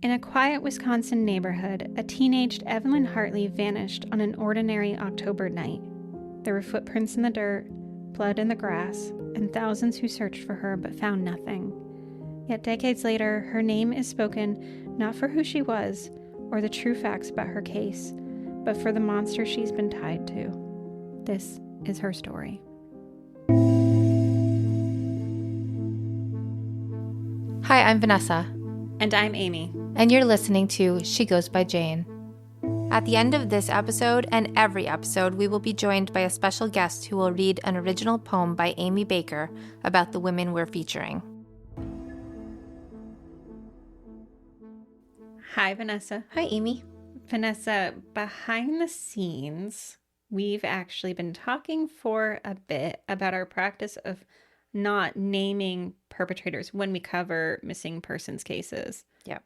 In a quiet Wisconsin neighborhood, a teenaged Evelyn Hartley vanished on an ordinary October night. There were footprints in the dirt, blood in the grass, and thousands who searched for her but found nothing. Yet decades later, her name is spoken not for who she was or the true facts about her case, but for the monster she's been tied to. This is her story. Hi, I'm Vanessa. And I'm Aimee. And you're listening to She Goes by Jane. At the end of this episode and every episode, we will be joined by a special guest who will read an original poem by Aimee Baker about the women we're featuring. Hi, Vanessa. Hi, Aimee. Vanessa, behind the scenes, we've actually been talking for a bit about our practice of not naming perpetrators when we cover missing persons cases. Yep.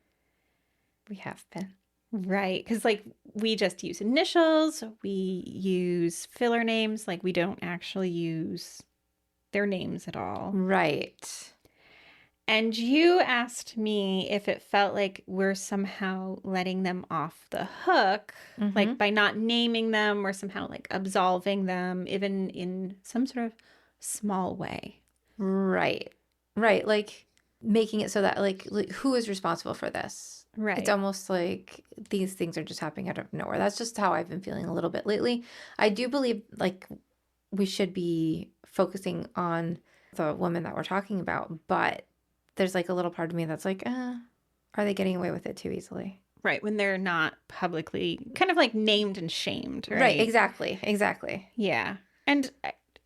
We have been. Right. Because, we just use initials. We use filler names. We don't actually use their names at all. Right. And you asked me if it felt like we're somehow letting them off the hook, by not naming them, or somehow absolving them, even in some sort of small way. Right. Making it so that who is responsible for this? Right. It's almost like these things are just happening out of nowhere. That's just how I've been feeling a little bit lately. I do believe we should be focusing on the woman that we're talking about, but there's a little part of me that's are they getting away with it too easily? Right, when they're not publicly kind of named and shamed, right? Right, exactly. Yeah. And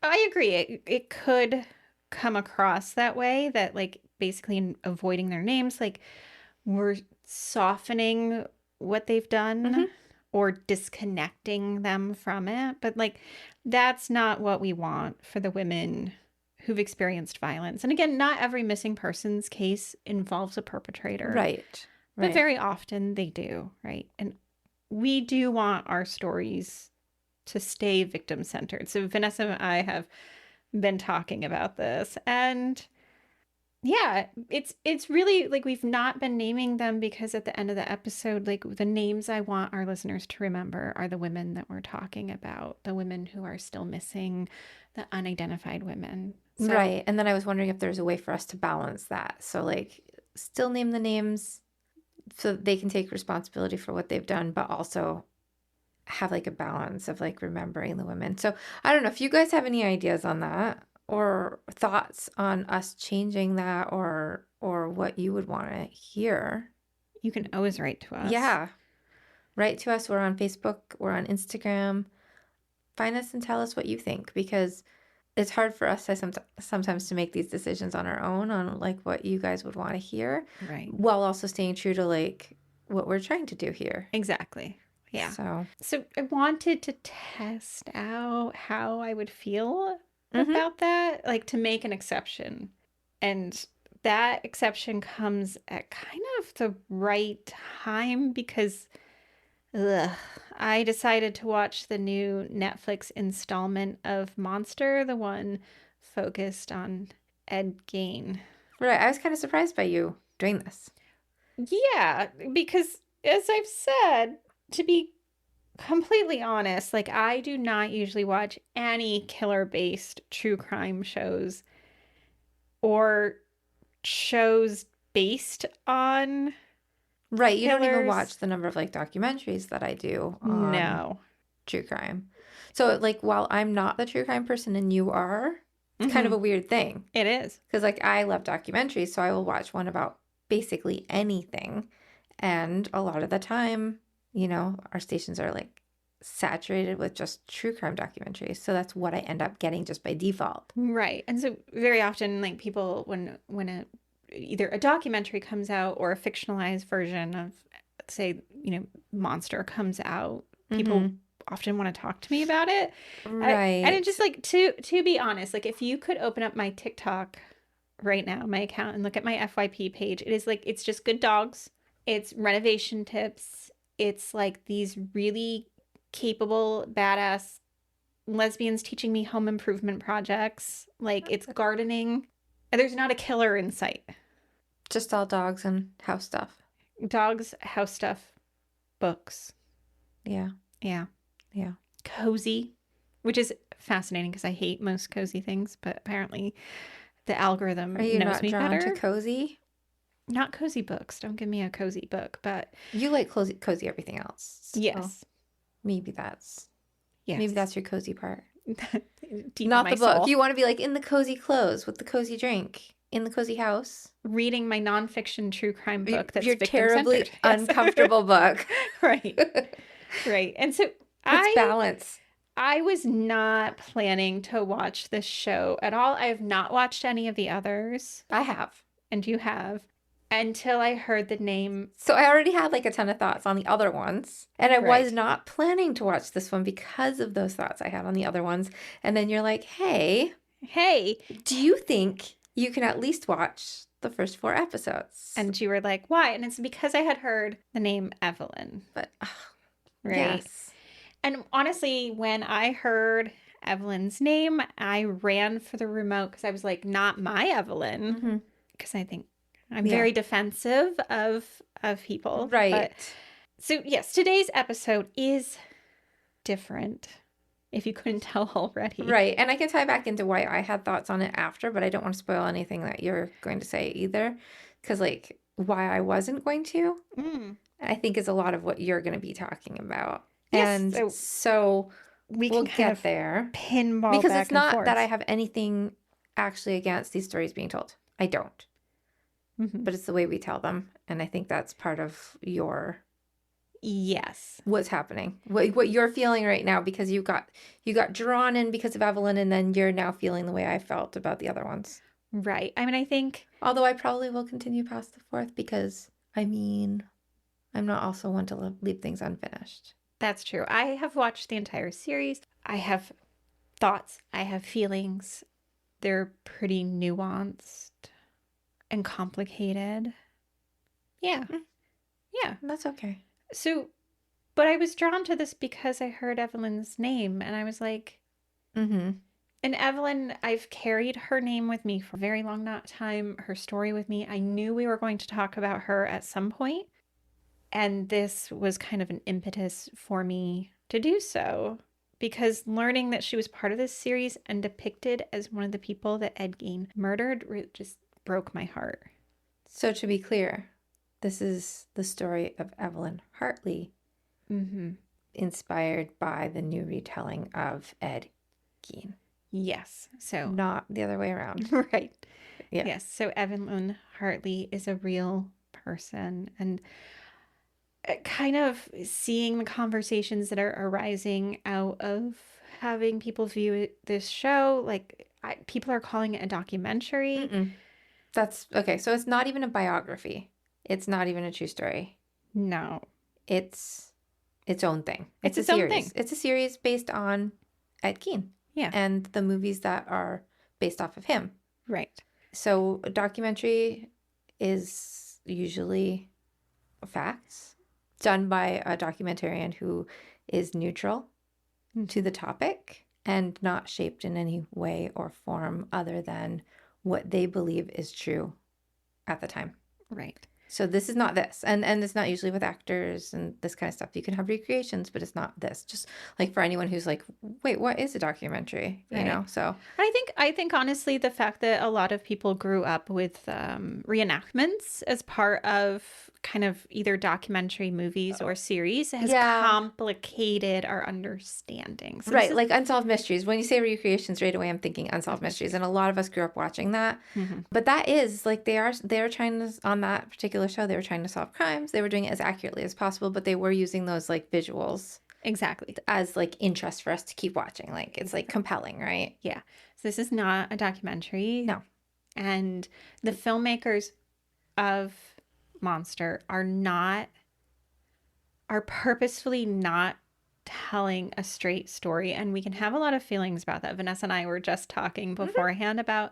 I agree. It could come across that way, that basically in avoiding their names, we're softening what they've done or disconnecting them from it. But that's not what we want for the women who've experienced violence. And again, not every missing persons case involves a perpetrator. Right. But very often they do, right? And we do want our stories to stay victim-centered. So Vanessa and I have been talking about this. And yeah, it's really we've not been naming them because at the end of the episode, the names I want our listeners to remember are the women that we're talking about, the women who are still missing, the unidentified women. So, right. And then I was wondering if there's a way for us to balance that. So still name the names so they can take responsibility for what they've done, but also have a balance of remembering the women. So I don't know if you guys have any ideas on that or thoughts on us changing that or what you would want to hear. You can always write to us. Yeah. Write to us. We're on Facebook. We're on Instagram. Find us and tell us what you think, because it's hard for us sometimes to make these decisions on our own on what you guys would want to hear. Right. While also staying true to what we're trying to do here. Exactly. Yeah. So I wanted to test out how I would feel about that, to make an exception. And that exception comes at kind of the right time because I decided to watch the new Netflix installment of Monster, the one focused on Ed Gein. Right. I was kind of surprised by you doing this. Yeah, because as I've said, to be completely honest, I do not usually watch any killer-based true crime shows or shows based on right. You killers. Don't even watch the number of documentaries that I do on true crime. So while I'm not the true crime person and you are, it's kind of a weird thing. It is. Because I love documentaries, so I will watch one about basically anything. And a lot of the time, our stations are saturated with just true crime documentaries. So that's what I end up getting just by default. Right. And so very often people, when either a documentary comes out or a fictionalized version of, say, Monster comes out, people often want to talk to me about it. Right. And it just to be honest, if you could open up my TikTok right now, my account, and look at my FYP page, it is it's just good dogs. It's renovation tips. It's these really capable, badass lesbians teaching me home improvement projects. It's gardening. And there's not a killer in sight. Just all dogs and house stuff. Dogs, house stuff, books. Yeah. Yeah. Yeah. Cozy, which is fascinating because I hate most cozy things, but apparently the algorithm Are you knows not me drawn to better. cozy? Not cozy books. Don't give me a cozy book, but You like cozy everything else. So yes. maybe that's Yes. your cozy part. Deep in Not my the book. soul. You want to be like in the cozy clothes with the cozy drink in the cozy house. Reading my nonfiction true crime book that's Your victim-centered. terribly Yes. uncomfortable book. Right. Right. And so It's balance. I was not planning to watch this show at all. I have not watched any of the others, I have. and you have, until I heard the name. So I already had like a ton of thoughts on the other ones. And I Right. was not planning to watch this one because of those thoughts I had on the other ones. And then you're like, hey, do you think you can at least watch the first 4 episodes? And you were like, why? And it's because I had heard the name Evelyn. But right. Yes. And honestly, when I heard Evelyn's name, I ran for the remote because I was like, not my Evelyn. Because I think I'm very defensive of people. Right. But, so yes, today's episode is different, if you couldn't tell already. Right. And I can tie back into why I had thoughts on it after, but I don't want to spoil anything that you're going to say either. Because, like, why I wasn't going to, I think is a lot of what you're going to be talking about. Yes, And so we'll get there. Pinball because back it's not and that I forth. have anything actually against these stories being told. I don't. But it's the way we tell them. And I think that's part of your... Yes. What's happening, what you're feeling right now, because you got drawn in because of Evelyn, and then you're now feeling the way I felt about the other ones. Right. I mean, I think, although I probably will continue past the 4th because, I mean, I'm not also one to leave things unfinished. That's true. I have watched the entire series. I have thoughts. I have feelings. They're pretty nuanced and complicated. Yeah. Yeah. That's okay. So, but I was drawn to this because I heard Evelyn's name, and I was like, and Evelyn, I've carried her name with me for a very long time, her story with me. I knew we were going to talk about her at some point, and this was kind of an impetus for me to do so, because learning that she was part of this series and depicted as one of the people that Ed Gein murdered just broke my heart. So to be clear, this is the story of Evelyn Hartley, inspired by the new retelling of Ed Gein. Yes. So not the other way around. Right. Yeah. Yes. So Evelyn Hartley is a real person, and kind of seeing the conversations that are arising out of having people view this show, like people are calling it a documentary. That's okay. So it's not even a biography. It's not even a true story. No. It's its own thing. It's a its own series. thing. It's a series based on Ed Gein. Yeah. And the movies that are based off of him. Right. So a documentary is usually facts done by a documentarian who is neutral to the topic and not shaped in any way or form other than what they believe is true at the time. Right. So this is not this. And it's not usually with actors and this kind of stuff. You can have recreations, but it's not this. Just like for anyone who's like, wait, what is a documentary? You know, so. I think honestly, the fact that a lot of people grew up with reenactments as part of kind of either documentary movies or series has complicated our understanding. So right. Like Unsolved Mysteries. When you say recreations, right away I'm thinking Unsolved Mysteries. And a lot of us grew up watching that. But that is like they're trying to, on that particular show, they were trying to solve crimes. They were doing it as accurately as possible, but they were using those like visuals. Exactly. As like interest for us to keep watching. Like it's like compelling, right? Yeah. So this is not a documentary. No. And the filmmakers of Monster are purposefully not telling a straight story, and we can have a lot of feelings about that. Vanessa and I were just talking beforehand about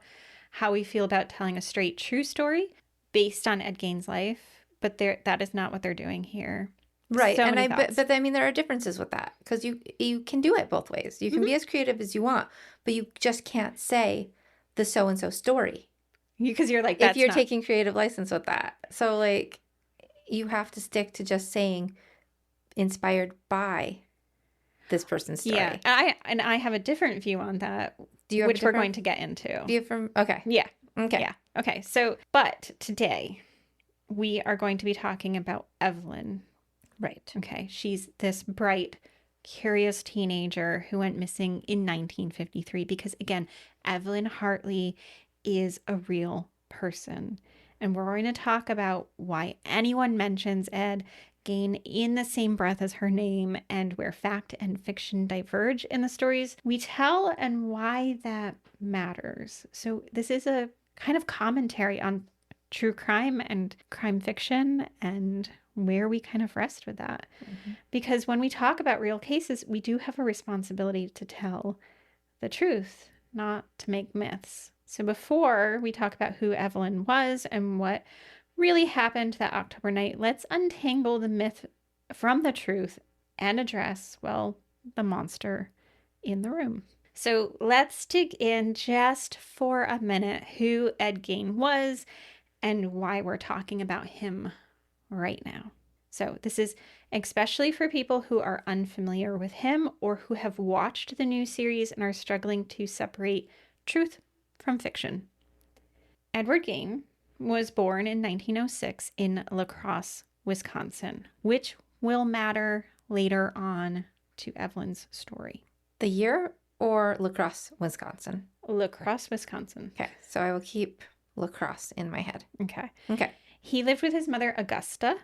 how we feel about telling a straight true story based on Ed Gein's life, but that is not what they're doing here. Right. So and but I mean there are differences with that because you can do it both ways. You can be as creative as you want, but you just can't say the so and so story. Because you're like, if you're taking creative license with that. So like, you have to stick to just saying inspired by this person's story. Yeah, I have a different view on that, Do you have which we're going to get into. view from? Okay. Yeah. Okay. Yeah. Okay. So, but today we are going to be talking about Evelyn. Right. Okay. She's this bright, curious teenager who went missing in 1953 because, again, Evelyn Hartley is a real person. And we're going to talk about why anyone mentions Ed Gein in the same breath as her name and where fact and fiction diverge in the stories we tell and why that matters. So, this is a kind of commentary on true crime and crime fiction and where we kind of rest with that. Mm-hmm. Because when we talk about real cases, we do have a responsibility to tell the truth, not to make myths. So before we talk about who Evelyn was and what really happened that October night, let's untangle the myth from the truth and address, well, the monster in the room. So let's dig in just for a minute who Ed Gein was and why we're talking about him right now. So this is especially for people who are unfamiliar with him or who have watched the new series and are struggling to separate truth from fiction. Edward Gein was born in 1906 in La Crosse, Wisconsin, which will matter later on to Evelyn's story. The year or La Crosse, Wisconsin? La Crosse, Wisconsin. Okay, so I will keep La Crosse in my head. Okay. Okay. He lived with his mother, Augusta,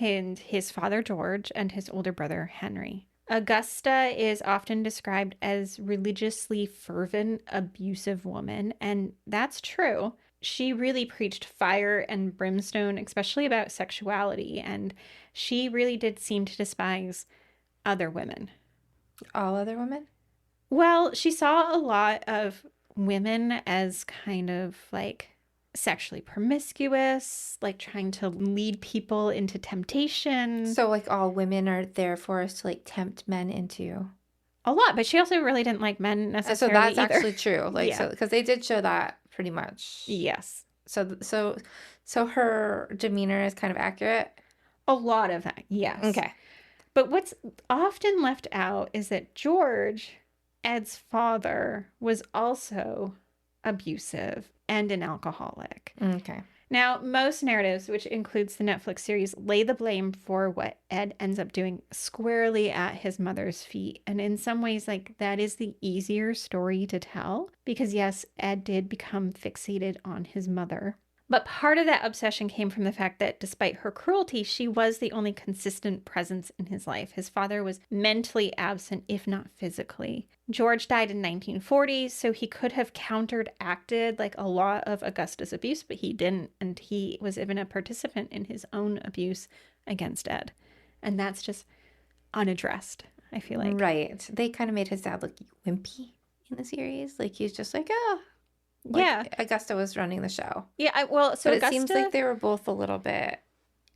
and his father, George, and his older brother, Henry. Augusta is often described as religiously fervent, abusive woman, and that's true. She really preached fire and brimstone, especially about sexuality, and she really did seem to despise other women. All other women? Well, she saw a lot of women as kind of like sexually promiscuous, like trying to lead people into temptation. So like all women are there for us to like tempt men into a lot, but she also really didn't like men necessarily. So that's either. actually true. Like Yeah. so because they did show that pretty much. Yes. So her demeanor is kind of accurate. A lot of that, yes. Okay. But what's often left out is that George, Ed's father, was also abusive and an alcoholic. Okay. Now, most narratives, which includes the Netflix series, lay the blame for what Ed ends up doing squarely at his mother's feet. And in some ways, like, that is the easier story to tell because, yes, Ed did become fixated on his mother. But part of that obsession came from the fact that despite her cruelty, she was the only consistent presence in his life. His father was mentally absent, if not physically. George died in 1940, so he could have counteracted like a lot of Augusta's abuse, but he didn't. And he was even a participant in his own abuse against Ed. And that's just unaddressed, I feel like. Right. They kind of made his dad look wimpy in the series. Like he's just like, oh. Like, yeah. Augusta was running the show. Yeah, well, so but Augusta... it seems like they were both a little bit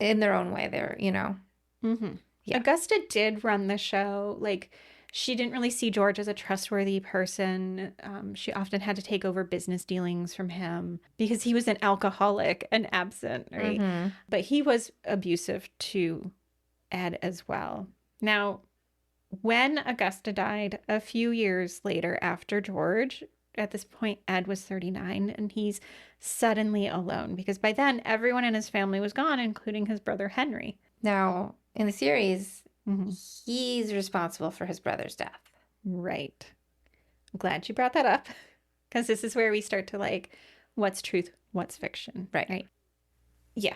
in their own way. They're, you know. Mm-hmm. Yeah. Augusta did run the show. Like, she didn't really see George as a trustworthy person. She often had to take over business dealings from him because he was an alcoholic and absent, right? Mm-hmm. But he was abusive to Ed as well. Now, when Augusta died a few years later after George... At this point, Ed was 39 and he's suddenly alone because by then everyone in his family was gone, including his brother Henry. Now, in the series, he's responsible for his brother's death. Right. I'm glad you brought that up because this is where we start to like, what's truth, what's fiction. Right. Yeah.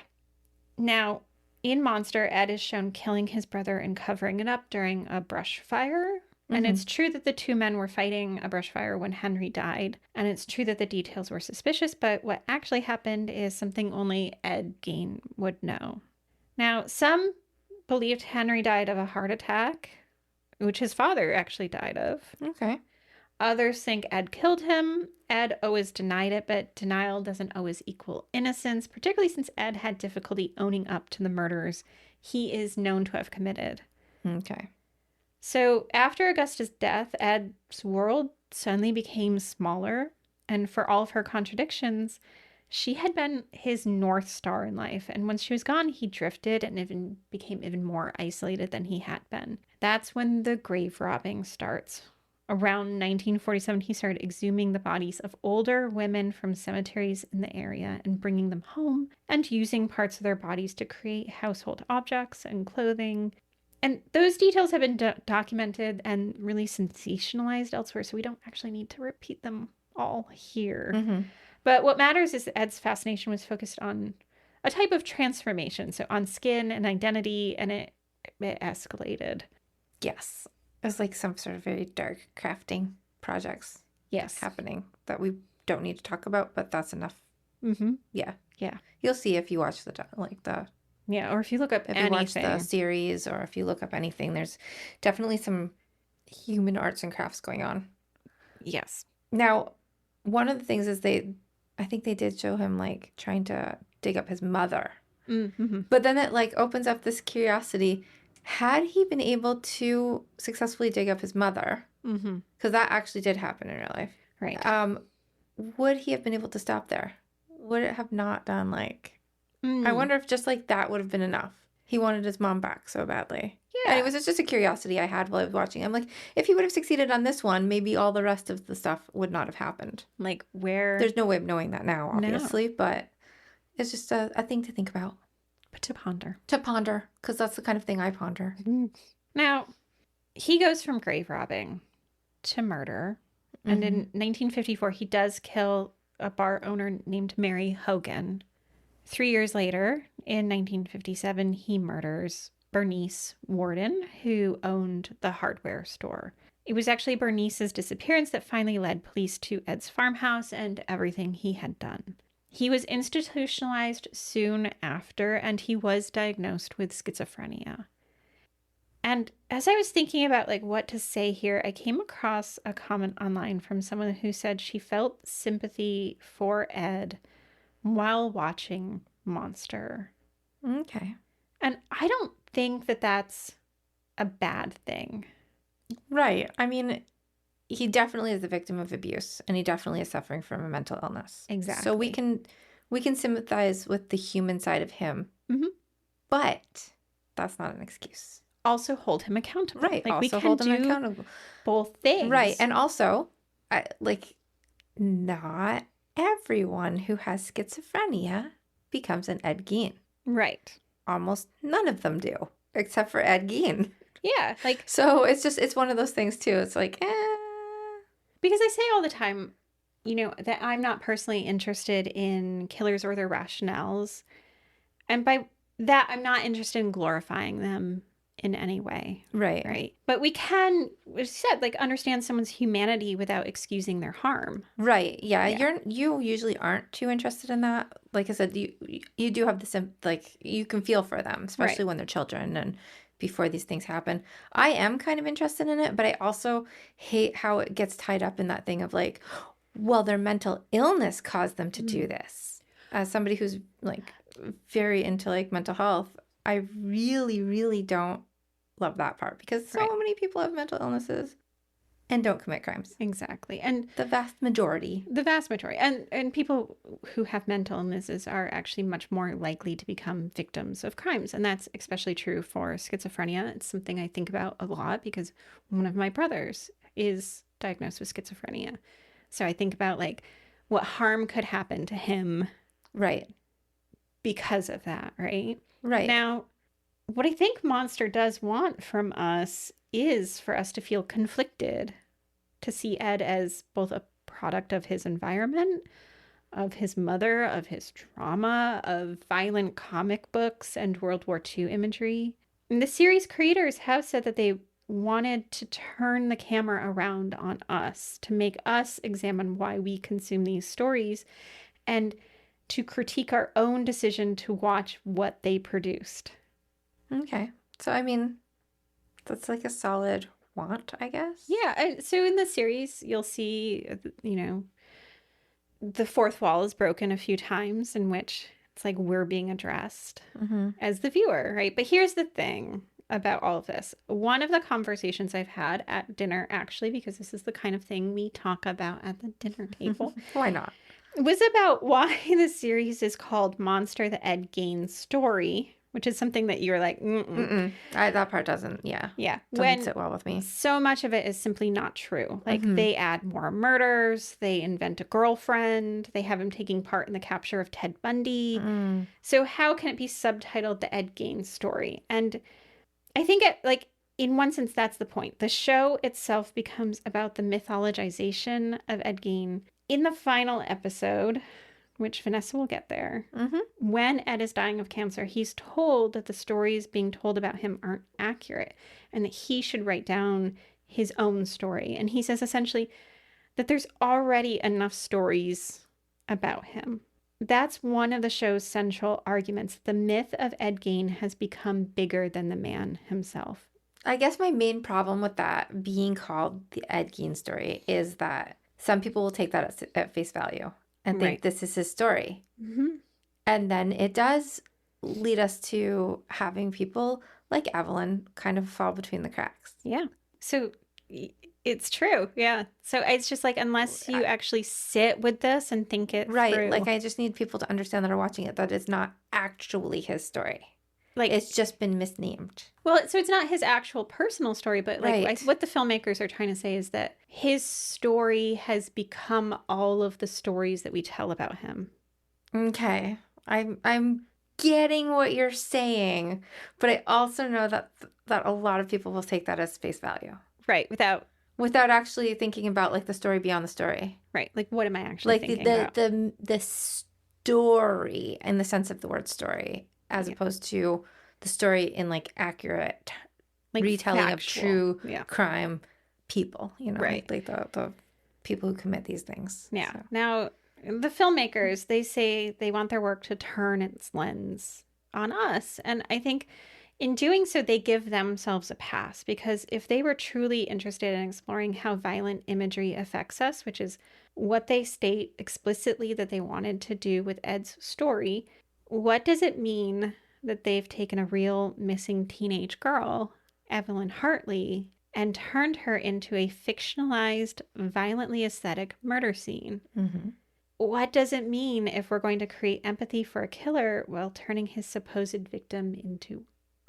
Now, in Monster, Ed is shown killing his brother and covering it up during a brush fire. And it's true that the two men were fighting a brush fire when Henry died. And it's true that the details were suspicious, but what actually happened is something only Ed Gein would know. Now, some believed Henry died of a heart attack, which his father actually died of. Okay. Others think Ed killed him. Ed always denied it, but denial doesn't always equal innocence, particularly since Ed had difficulty owning up to the murders he is known to have committed. Okay. So after Augusta's death, Ed's world suddenly became smaller, and for all of her contradictions, She had been his North Star in life, and once she was gone, he drifted and became even more isolated than he had been. That's when the grave robbing starts. Around 1947, he started exhuming the bodies of older women from cemeteries in the area and bringing them home and using parts of their bodies to create household objects and clothing. And those details have been documented and really sensationalized elsewhere, so we don't actually need to repeat them all here. Mm-hmm. But what matters is that Ed's fascination was focused on a type of transformation, so on skin and identity, and it escalated. Yes. It was like some sort of very dark crafting projects Yes. happening that we don't need to talk about, but that's enough. Mm-hmm. Yeah. Yeah. You'll see if you watch the Yeah, or if you look up if anything. you watch the series, or if you look up anything, there's definitely some human arts and crafts going on. Yes. Now, one of the things is I think they did show him like trying to dig up his mother. Mm-hmm. But then it like opens up this curiosity. Had he been able to successfully dig up his mother, Mm-hmm. because that actually did happen in real life, Right. would he have been able to stop there? Would it have not done like... Mm. I wonder if just like that would have been enough. He wanted his mom back so badly. Yeah. Anyways, it's just a curiosity I had while I was watching. I'm like, if he would have succeeded on this one, maybe all the rest of the stuff would not have happened. Like where... There's no way of knowing that now, No. obviously, but it's just a thing to think about. But to ponder. To ponder, because that's the kind of thing I ponder. Now, he goes from grave robbing to murder. And in 1954, he does kill a bar owner named Mary Hogan. 3 years later, in 1957, he murders Bernice Warden, who owned the hardware store. It was actually Bernice's disappearance that finally led police to Ed's farmhouse and everything he had done. He was institutionalized soon after, and he was diagnosed with schizophrenia. And as I was thinking about like what to say here, I came across a comment online from someone who said she felt sympathy for Ed while watching Monster. Okay. And I don't think that that's a bad thing. Right. I mean, he definitely is a victim of abuse, and he definitely is suffering from a mental illness. Exactly. So we can sympathize with the human side of him, but that's not an excuse. Also hold him accountable. Right. Like also we can hold him do accountable. both things. Right. And also, not everyone who has schizophrenia becomes an Ed Gein. Right. Almost none of them do, except for Ed Gein. Yeah. Like, so it's one of those things too. It's like, because I say all the time, you know, that I'm not personally interested in killers or their rationales. And by that, I'm not interested in glorifying them in any way. Right. Right. But we can, as you said, like understand someone's humanity without excusing their harm. Right. Yeah. You usually aren't too interested in that. Like I said, you do have the like you can feel for them, especially when they're children and before these things happen. I am kind of interested in it, but I also hate how it gets tied up in that thing of like, well, their mental illness caused them to do this. As somebody who's like very into like mental health, I really, really don't love that part because so many people have mental illnesses and don't commit crimes. Exactly. And the vast majority. And people who have mental illnesses are actually much more likely to become victims of crimes. And that's especially true for schizophrenia. It's something I think about a lot because one of my brothers is diagnosed with schizophrenia. So I think about like what harm could happen to him. Right. Because of that, right? Right. Now, what I think Monster does want from us is for us to feel conflicted, to see Ed as both a product of his environment, of his mother, of his trauma, of violent comic books and World War II imagery. And the series creators have said that they wanted to turn the camera around on us, to make us examine why we consume these stories, and to critique our own decision to watch what they produced. Okay. So, I mean, that's like a solid want, I guess. Yeah. So in the series, you'll see, you know, the fourth wall is broken a few times in which it's like we're being addressed as the viewer, right? But here's the thing about all of this. One of the conversations I've had at dinner, actually, because this is the kind of thing we talk about at the dinner table. Why not? was about why the series is called Monster: The Ed Gein Story, which is something that you're like, That part doesn't when sit well with me. so much of it is simply not true. Like Mhm. they add more murders, they invent a girlfriend, they have him taking part in the capture of Ted Bundy. So how can it be subtitled The Ed Gein Story? And I think in one sense that's the point. The show itself becomes about the mythologization of Ed Gein. In the final episode, which Vanessa will get there, when Ed is dying of cancer, he's told that the stories being told about him aren't accurate and that he should write down his own story. And he says essentially that there's already enough stories about him. That's one of the show's central arguments. The myth of Ed Gein has become bigger than the man himself. I guess my main problem with that being called the Ed Gein story is that some people will take that at face value and think this is his story. And then it does lead us to having people like Evelyn kind of fall between the cracks. Yeah. So it's true. Yeah. So it's just like, unless you actually sit with this and think it through. Like, I just need people to understand that are watching it that it's not actually his story. Like, it's just been misnamed. Well, so it's not his actual personal story, but like what the filmmakers are trying to say is that his story has become all of the stories that we tell about him. Okay. I'm getting what you're saying, but I also know that a lot of people will take that as face value. Right, without actually thinking about like the story beyond the story. Right. Like, what am I actually thinking about? The story in the sense of the word story, as opposed to the story in like accurate retelling of true crime people, like the people who commit these things. Yeah. So. Now, the filmmakers, they say they want their work to turn its lens on us. And I think in doing so, they give themselves a pass, because if they were truly interested in exploring how violent imagery affects us, which is what they state explicitly that they wanted to do with Ed's story, what does it mean that they've taken a real missing teenage girl, Evelyn Hartley, and turned her into a fictionalized, violently aesthetic murder scene? What does it mean if we're going to create empathy for a killer while turning his supposed victim into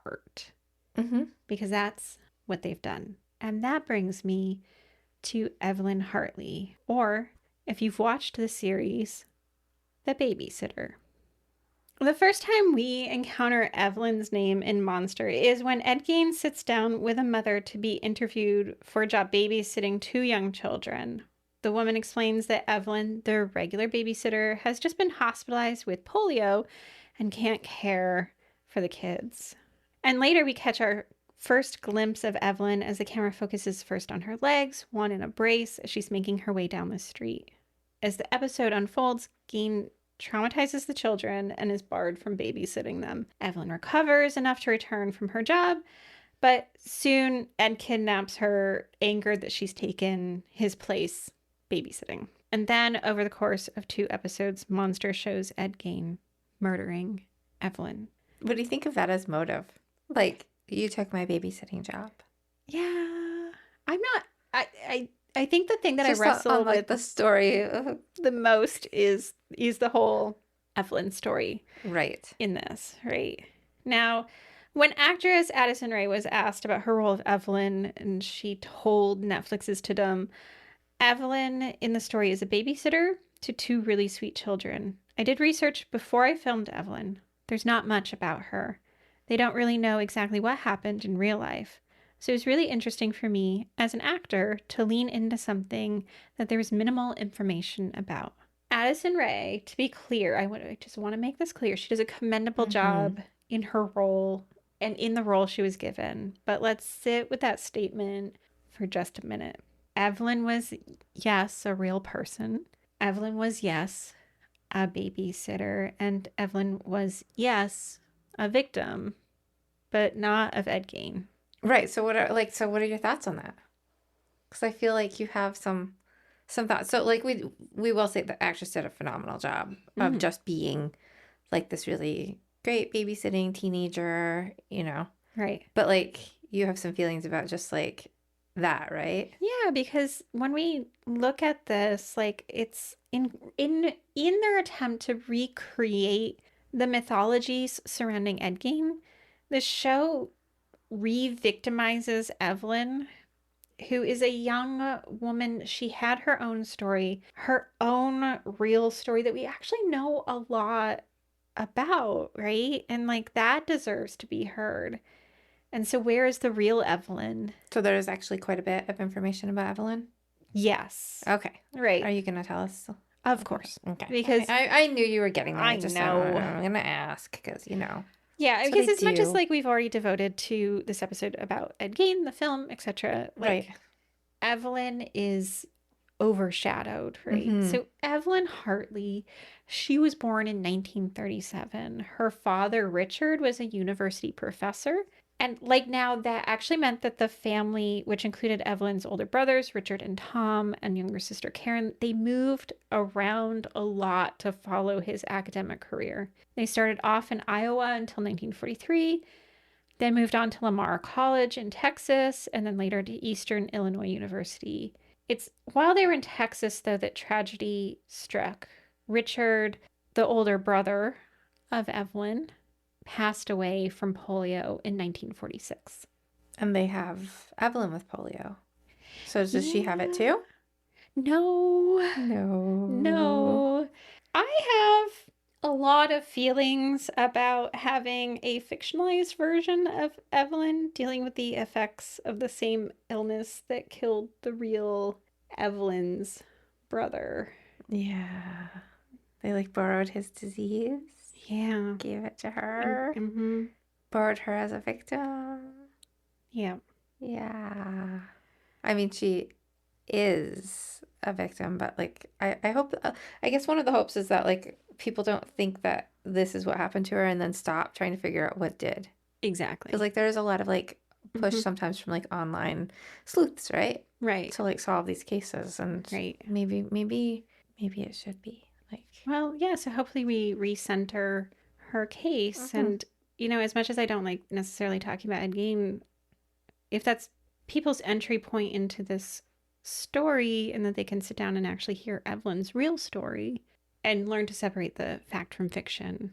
art? Because that's what they've done. And that brings me to Evelyn Hartley, or, if you've watched the series, The Babysitter. The first time we encounter Evelyn's name in Monster is when Ed Gein sits down with a mother to be interviewed for a job babysitting 2 young children. The woman explains that Evelyn, the regular babysitter, has just been hospitalized with polio and can't care for the kids. And later we catch our first glimpse of Evelyn as the camera focuses first on her legs, one in a brace, as she's making her way down the street. As the episode unfolds, Gein traumatizes the children and is barred from babysitting them. Evelyn recovers enough to return from her job, but soon Ed kidnaps her, angered that she's taken his place babysitting. And then over the course of 2 episodes, Monster shows Ed Gein murdering Evelyn. What do you think of that as motive? Like, you took my babysitting job. Yeah. I'm not... I think the thing that I wrestle with the story the most is the whole Evelyn story. Right. In this, right? Now, when actress Addison Rae was asked about her role of Evelyn, and she told Netflix's Tudum, Evelyn in the story is a babysitter to 2 really sweet children. I did research before I filmed Evelyn. There's not much about her. They don't really know exactly what happened in real life. So it was really interesting for me as an actor to lean into something that there was minimal information about. Addison Rae, to be clear, I just want to make this clear, she does a commendable job in her role and in the role she was given. But let's sit with that statement for just a minute. Evelyn was, yes, a real person. Evelyn was, yes, a babysitter. And Evelyn was, yes, a victim, but not of Ed Gein. Right. So what are your thoughts on that? Because I feel like you have some thoughts. So like we will say the actress did a phenomenal job of just being like this really great babysitting teenager, Right. But like you have some feelings about just like that, right? Yeah, because when we look at this, like it's in their attempt to recreate the mythologies surrounding Ed Gein, the show re-victimizes Evelyn, who is a young woman. She had her own story, her own real story that we actually know a lot about, right? And like that deserves to be heard. And so, where is the real Evelyn? So there's actually quite a bit of information about Evelyn. Yes. Okay. Right. Are you going to tell us? Of course. Okay. Because I knew you were getting there. I know. I'm going to ask because, Yeah, that's because what I as much as do. like we've already devoted to this episode about Ed Gein, the film, etc., like Right. Evelyn is overshadowed, right? Mhm. So Evelyn Hartley, she was born in 1937. Her father, Richard, was a university professor. And like now, that actually meant that the family, which included Evelyn's older brothers, Richard and Tom, and younger sister Karen, they moved around a lot to follow his academic career. They started off in Iowa until 1943, then moved on to Lamar College in Texas, and then later to Eastern Illinois University. It's while they were in Texas, though, that tragedy struck. Richard, the older brother of Evelyn, passed away from polio in 1946. And they have Evelyn with polio. So does she have it too? No. No. No. I have a lot of feelings about having a fictionalized version of Evelyn dealing with the effects of the same illness that killed the real Evelyn's brother. Yeah. They like borrowed his disease. Yeah. Gave it to her. Mm-hmm. Borrowed her as a victim. Yeah. Yeah. I mean, she is a victim, but like, I hope, I guess one of the hopes is that like people don't think that this is what happened to her and then stop trying to figure out what did. Exactly. Because like there's a lot of like push sometimes from like online sleuths, right? Right. To like solve these cases, and right. Maybe it should be like. Well, yeah. So hopefully we recenter her case, and as much as I don't like necessarily talking about Ed Gein, if that's people's entry point into this story, and that they can sit down and actually hear Evelyn's real story and learn to separate the fact from fiction,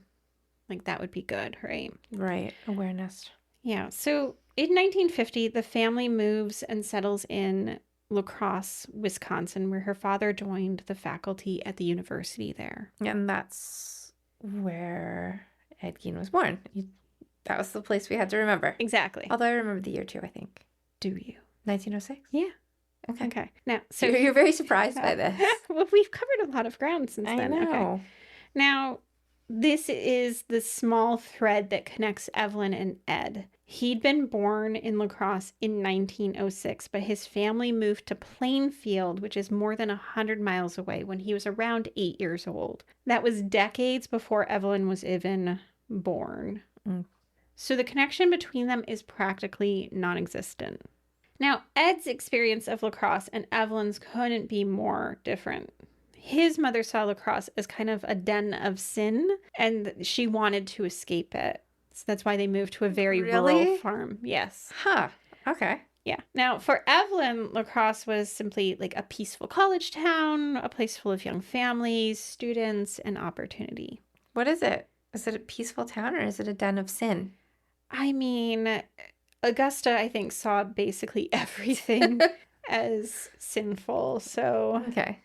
like that would be good, right? Right. Awareness. Yeah. So in 1950, the family moves and settles in La Crosse, Wisconsin, where her father joined the faculty at the university there. And that's where Ed Gein was born. That was the place we had to remember. Exactly. Although I remember the year too, I think. Do you? 1906? Yeah. Okay. Now, so you're very surprised by this. Well, we've covered a lot of ground since then. I know. Okay. Now, this is the small thread that connects Evelyn and Ed. He'd been born in La Crosse in 1906, but his family moved to Plainfield, which is more than 100 miles away, when he was around 8 years old. That was decades before Evelyn was even born. So the connection between them is practically non-existent. Now, Ed's experience of La Crosse and Evelyn's couldn't be more different. His mother saw La Crosse as kind of a den of sin, and she wanted to escape it. So that's why they moved to a very rural farm. Yes. Huh. Okay. Yeah. Now, for Evelyn, La Crosse was simply like a peaceful college town, a place full of young families, students, and opportunity. What is it? Is it a peaceful town, or is it a den of sin? I mean, Augusta, I think, saw basically everything as sinful. So, okay.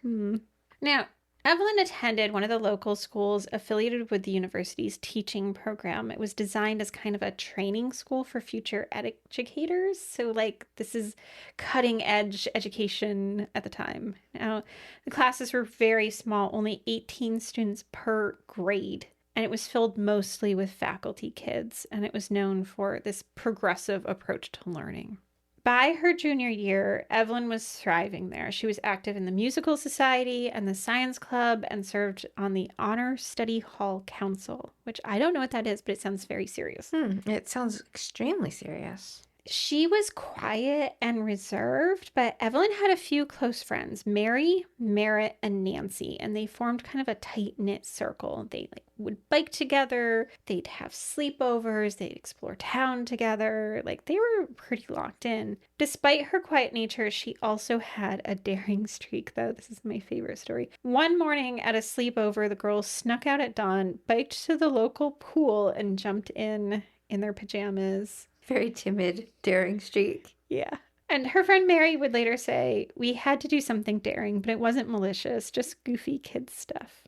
Now, Evelyn attended one of the local schools affiliated with the university's teaching program. It was designed as kind of a training school for future educators. So, like, this is cutting edge education at the time. Now, the classes were very small, only 18 students per grade. And it was filled mostly with faculty kids, and it was known for this progressive approach to learning. By her junior year, Evelyn was thriving there. She was active in the musical society and the science club, and served on the Honor Study Hall Council, which I don't know what that is, but it sounds very serious. It sounds extremely serious. She was quiet and reserved, but Evelyn had a few close friends, Mary, Merritt, and Nancy, and they formed kind of a tight-knit circle. They would bike together, they'd have sleepovers, they'd explore town together. They were pretty locked in. Despite her quiet nature, she also had a daring streak, though. This is my favorite story. One morning at a sleepover, the girls snuck out at dawn, biked to the local pool, and jumped in their pajamas. Very timid, daring streak. Yeah. And her friend Mary would later say, "We had to do something daring, but it wasn't malicious, just goofy kid stuff."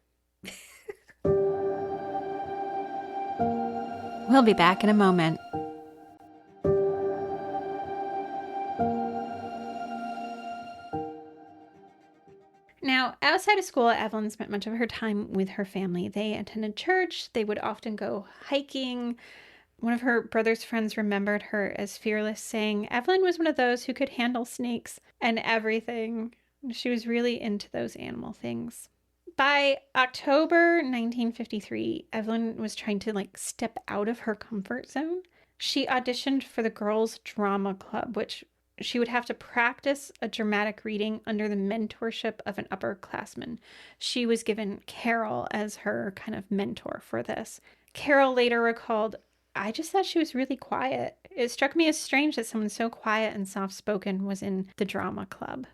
We'll be back in a moment. Now, outside of school, Evelyn spent much of her time with her family. They attended church, they would often go hiking. One of her brother's friends remembered her as fearless, saying Evelyn was one of those who could handle snakes and everything. She was really into those animal things. By October 1953, Evelyn was trying to step out of her comfort zone. She auditioned for the Girls Drama Club, which she would have to practice a dramatic reading under the mentorship of an upperclassman. She was given Carol as her kind of mentor for this. Carol later recalled, "I just thought she was really quiet. It struck me as strange that someone so quiet and soft-spoken was in the drama club."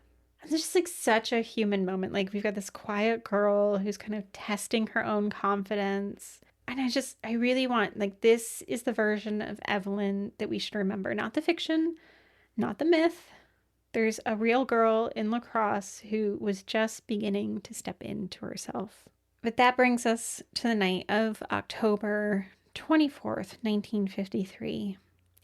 And it's just such a human moment. We've got this quiet girl who's kind of testing her own confidence. And I really want, this is the version of Evelyn that we should remember. Not the fiction, not the myth. There's a real girl in La Crosse who was just beginning to step into herself. But that brings us to the night of October 24th, 1953.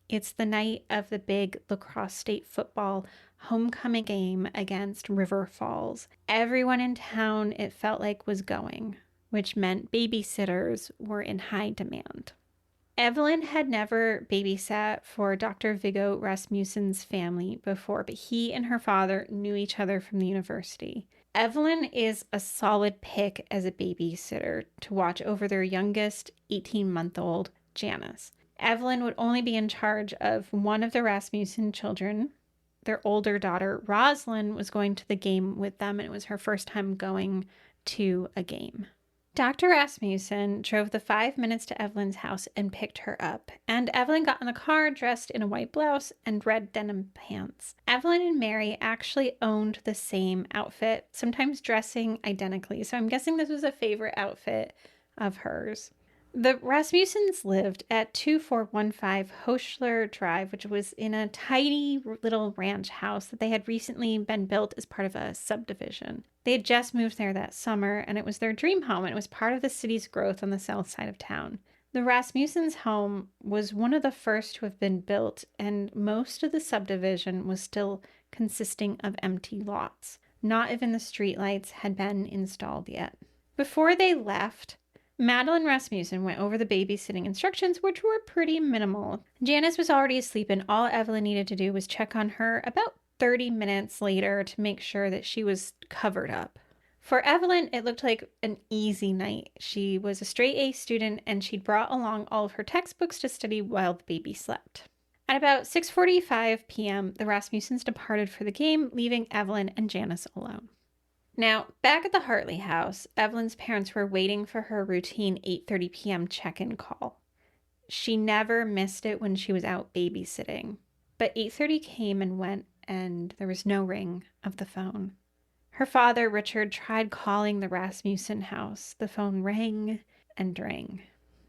It's the night of the big La Crosse State football homecoming game against River Falls. Everyone in town, it felt like, was going, which meant babysitters were in high demand. Evelyn had never babysat for Dr. Viggo Rasmussen's family before, but he and her father knew each other from the university. Evelyn is a solid pick as a babysitter to watch over their youngest 18-month-old, Janice. Evelyn would only be in charge of one of the Rasmussen children. Their older daughter, Rosalind, was going to the game with them, and it was her first time going to a game. Dr. Rasmussen drove the 5 minutes to Evelyn's house and picked her up, and Evelyn got in the car dressed in a white blouse and red denim pants. Evelyn and Mary actually owned the same outfit, sometimes dressing identically, so I'm guessing this was a favorite outfit of hers. The Rasmussens lived at 2415 Hochschler Drive, which was in a tiny little ranch house that they had recently been built as part of a subdivision. They had just moved there that summer, and it was their dream home, and it was part of the city's growth on the south side of town. The Rasmussens' home was one of the first to have been built, and most of the subdivision was still consisting of empty lots. Not even the streetlights had been installed yet. Before they left, Madeline Rasmussen went over the babysitting instructions, which were pretty minimal. Janice was already asleep, and all Evelyn needed to do was check on her about 30 minutes later to make sure that she was covered up. For Evelyn, it looked like an easy night. She was a straight A student, and she'd brought along all of her textbooks to study while the baby slept. At about 6:45 p.m., the Rasmussens departed for the game, leaving Evelyn and Janice alone. Now, back at the Hartley house, Evelyn's parents were waiting for her routine 8:30 p.m. check-in call. She never missed it when she was out babysitting. But 8:30 came and went, and there was no ring of the phone. Her father, Richard, tried calling the Rasmussen house. The phone rang and rang.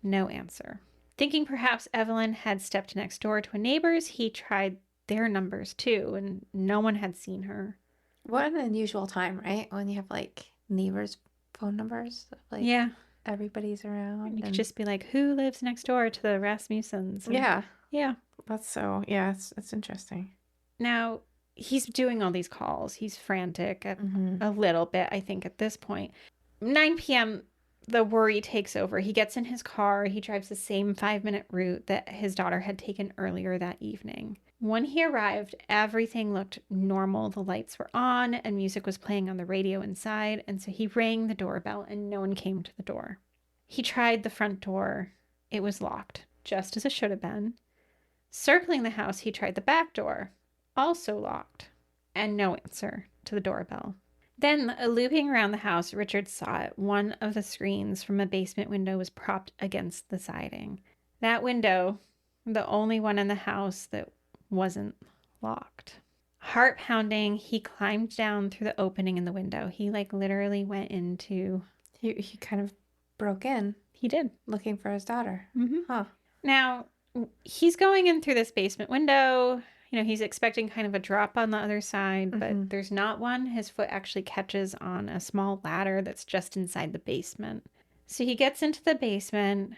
No answer. Thinking perhaps Evelyn had stepped next door to a neighbor's, he tried their numbers too, and no one had seen her. What an unusual time, right? When you have neighbors' phone numbers. Yeah. Everybody's around. You could just be like, who lives next door to the Rasmussens? And yeah. Yeah. It's interesting. Now, he's doing all these calls. He's frantic a little bit, I think, at this point. 9 p.m., the worry takes over. He gets in his car. He drives the same 5-minute route that his daughter had taken earlier that evening. When he arrived, everything looked normal. The lights were on and music was playing on the radio inside, and so he rang the doorbell and no one came to the door. He tried the front door. It was locked, just as it should have been. Circling the house, he tried the back door, also locked, and no answer to the doorbell. Then, looping around the house, Richard saw it. One of the screens from a basement window was propped against the siding. That window, the only one in the house that wasn't locked. Heart pounding, he climbed down through the opening in the window. He literally went into... He kind of broke in. He did. Looking for his daughter. Mm-hmm. Huh. Now, he's going in through this basement window. He's expecting kind of a drop on the other side, but there's not one. His foot actually catches on a small ladder that's just inside the basement. So he gets into the basement,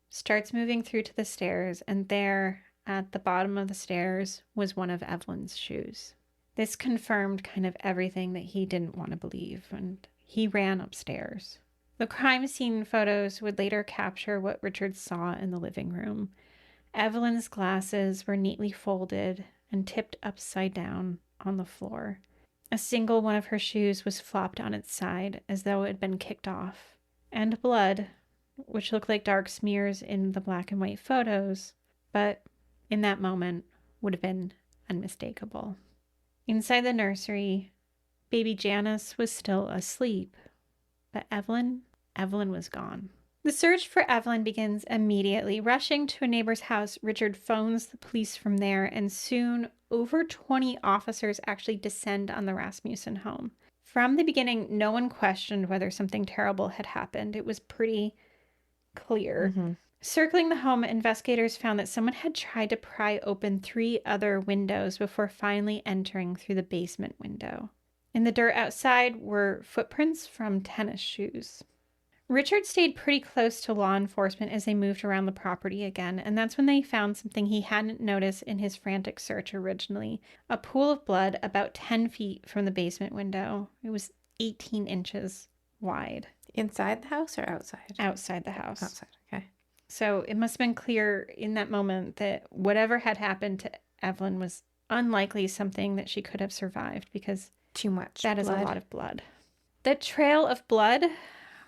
starts moving through to the stairs, and there at the bottom of the stairs was one of Evelyn's shoes. This confirmed kind of everything that he didn't want to believe, and he ran upstairs. The crime scene photos would later capture what Richard saw in the living room. Evelyn's glasses were neatly folded and tipped upside down on the floor. A single one of her shoes was flopped on its side as though it had been kicked off. And blood, which looked like dark smears in the black and white photos, but in that moment would have been unmistakable. Inside the nursery, baby Janice was still asleep, but Evelyn was gone. The search for Evelyn begins immediately. Rushing to a neighbor's house, Richard phones the police from there, and soon over 20 officers actually descend on the Rasmussen home. From the beginning, no one questioned whether something terrible had happened. It was pretty clear. Circling the home, investigators found that someone had tried to pry open 3 other windows before finally entering through the basement window. In the dirt outside were footprints from tennis shoes. Richard stayed pretty close to law enforcement as they moved around the property again, and that's when they found something he hadn't noticed in his frantic search originally. A pool of blood about 10 feet from the basement window. It was 18 inches wide. Inside the house or outside? Outside the house. Outside, okay. So it must have been clear in that moment that whatever had happened to Evelyn was unlikely something that she could have survived, because too much that blood is a lot of blood. The trail of blood,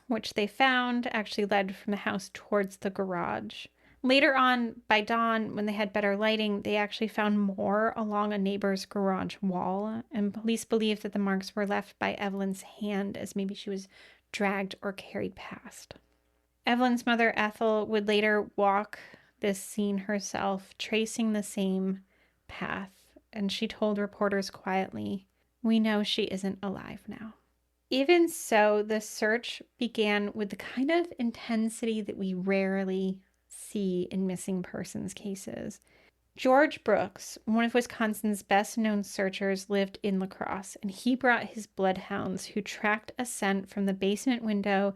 which they found, actually led from the house towards the garage. Later on, by dawn, when they had better lighting, they actually found more along a neighbor's garage wall, and police believe that the marks were left by Evelyn's hand, as maybe she was dragged or carried past. Evelyn's mother, Ethel, would later walk this scene herself, tracing the same path, and she told reporters quietly, "We know she isn't alive now." Even so, the search began with the kind of intensity that we rarely see in missing persons cases. George Brooks, one of Wisconsin's best-known searchers, lived in La Crosse, and he brought his bloodhounds, who tracked a scent from the basement window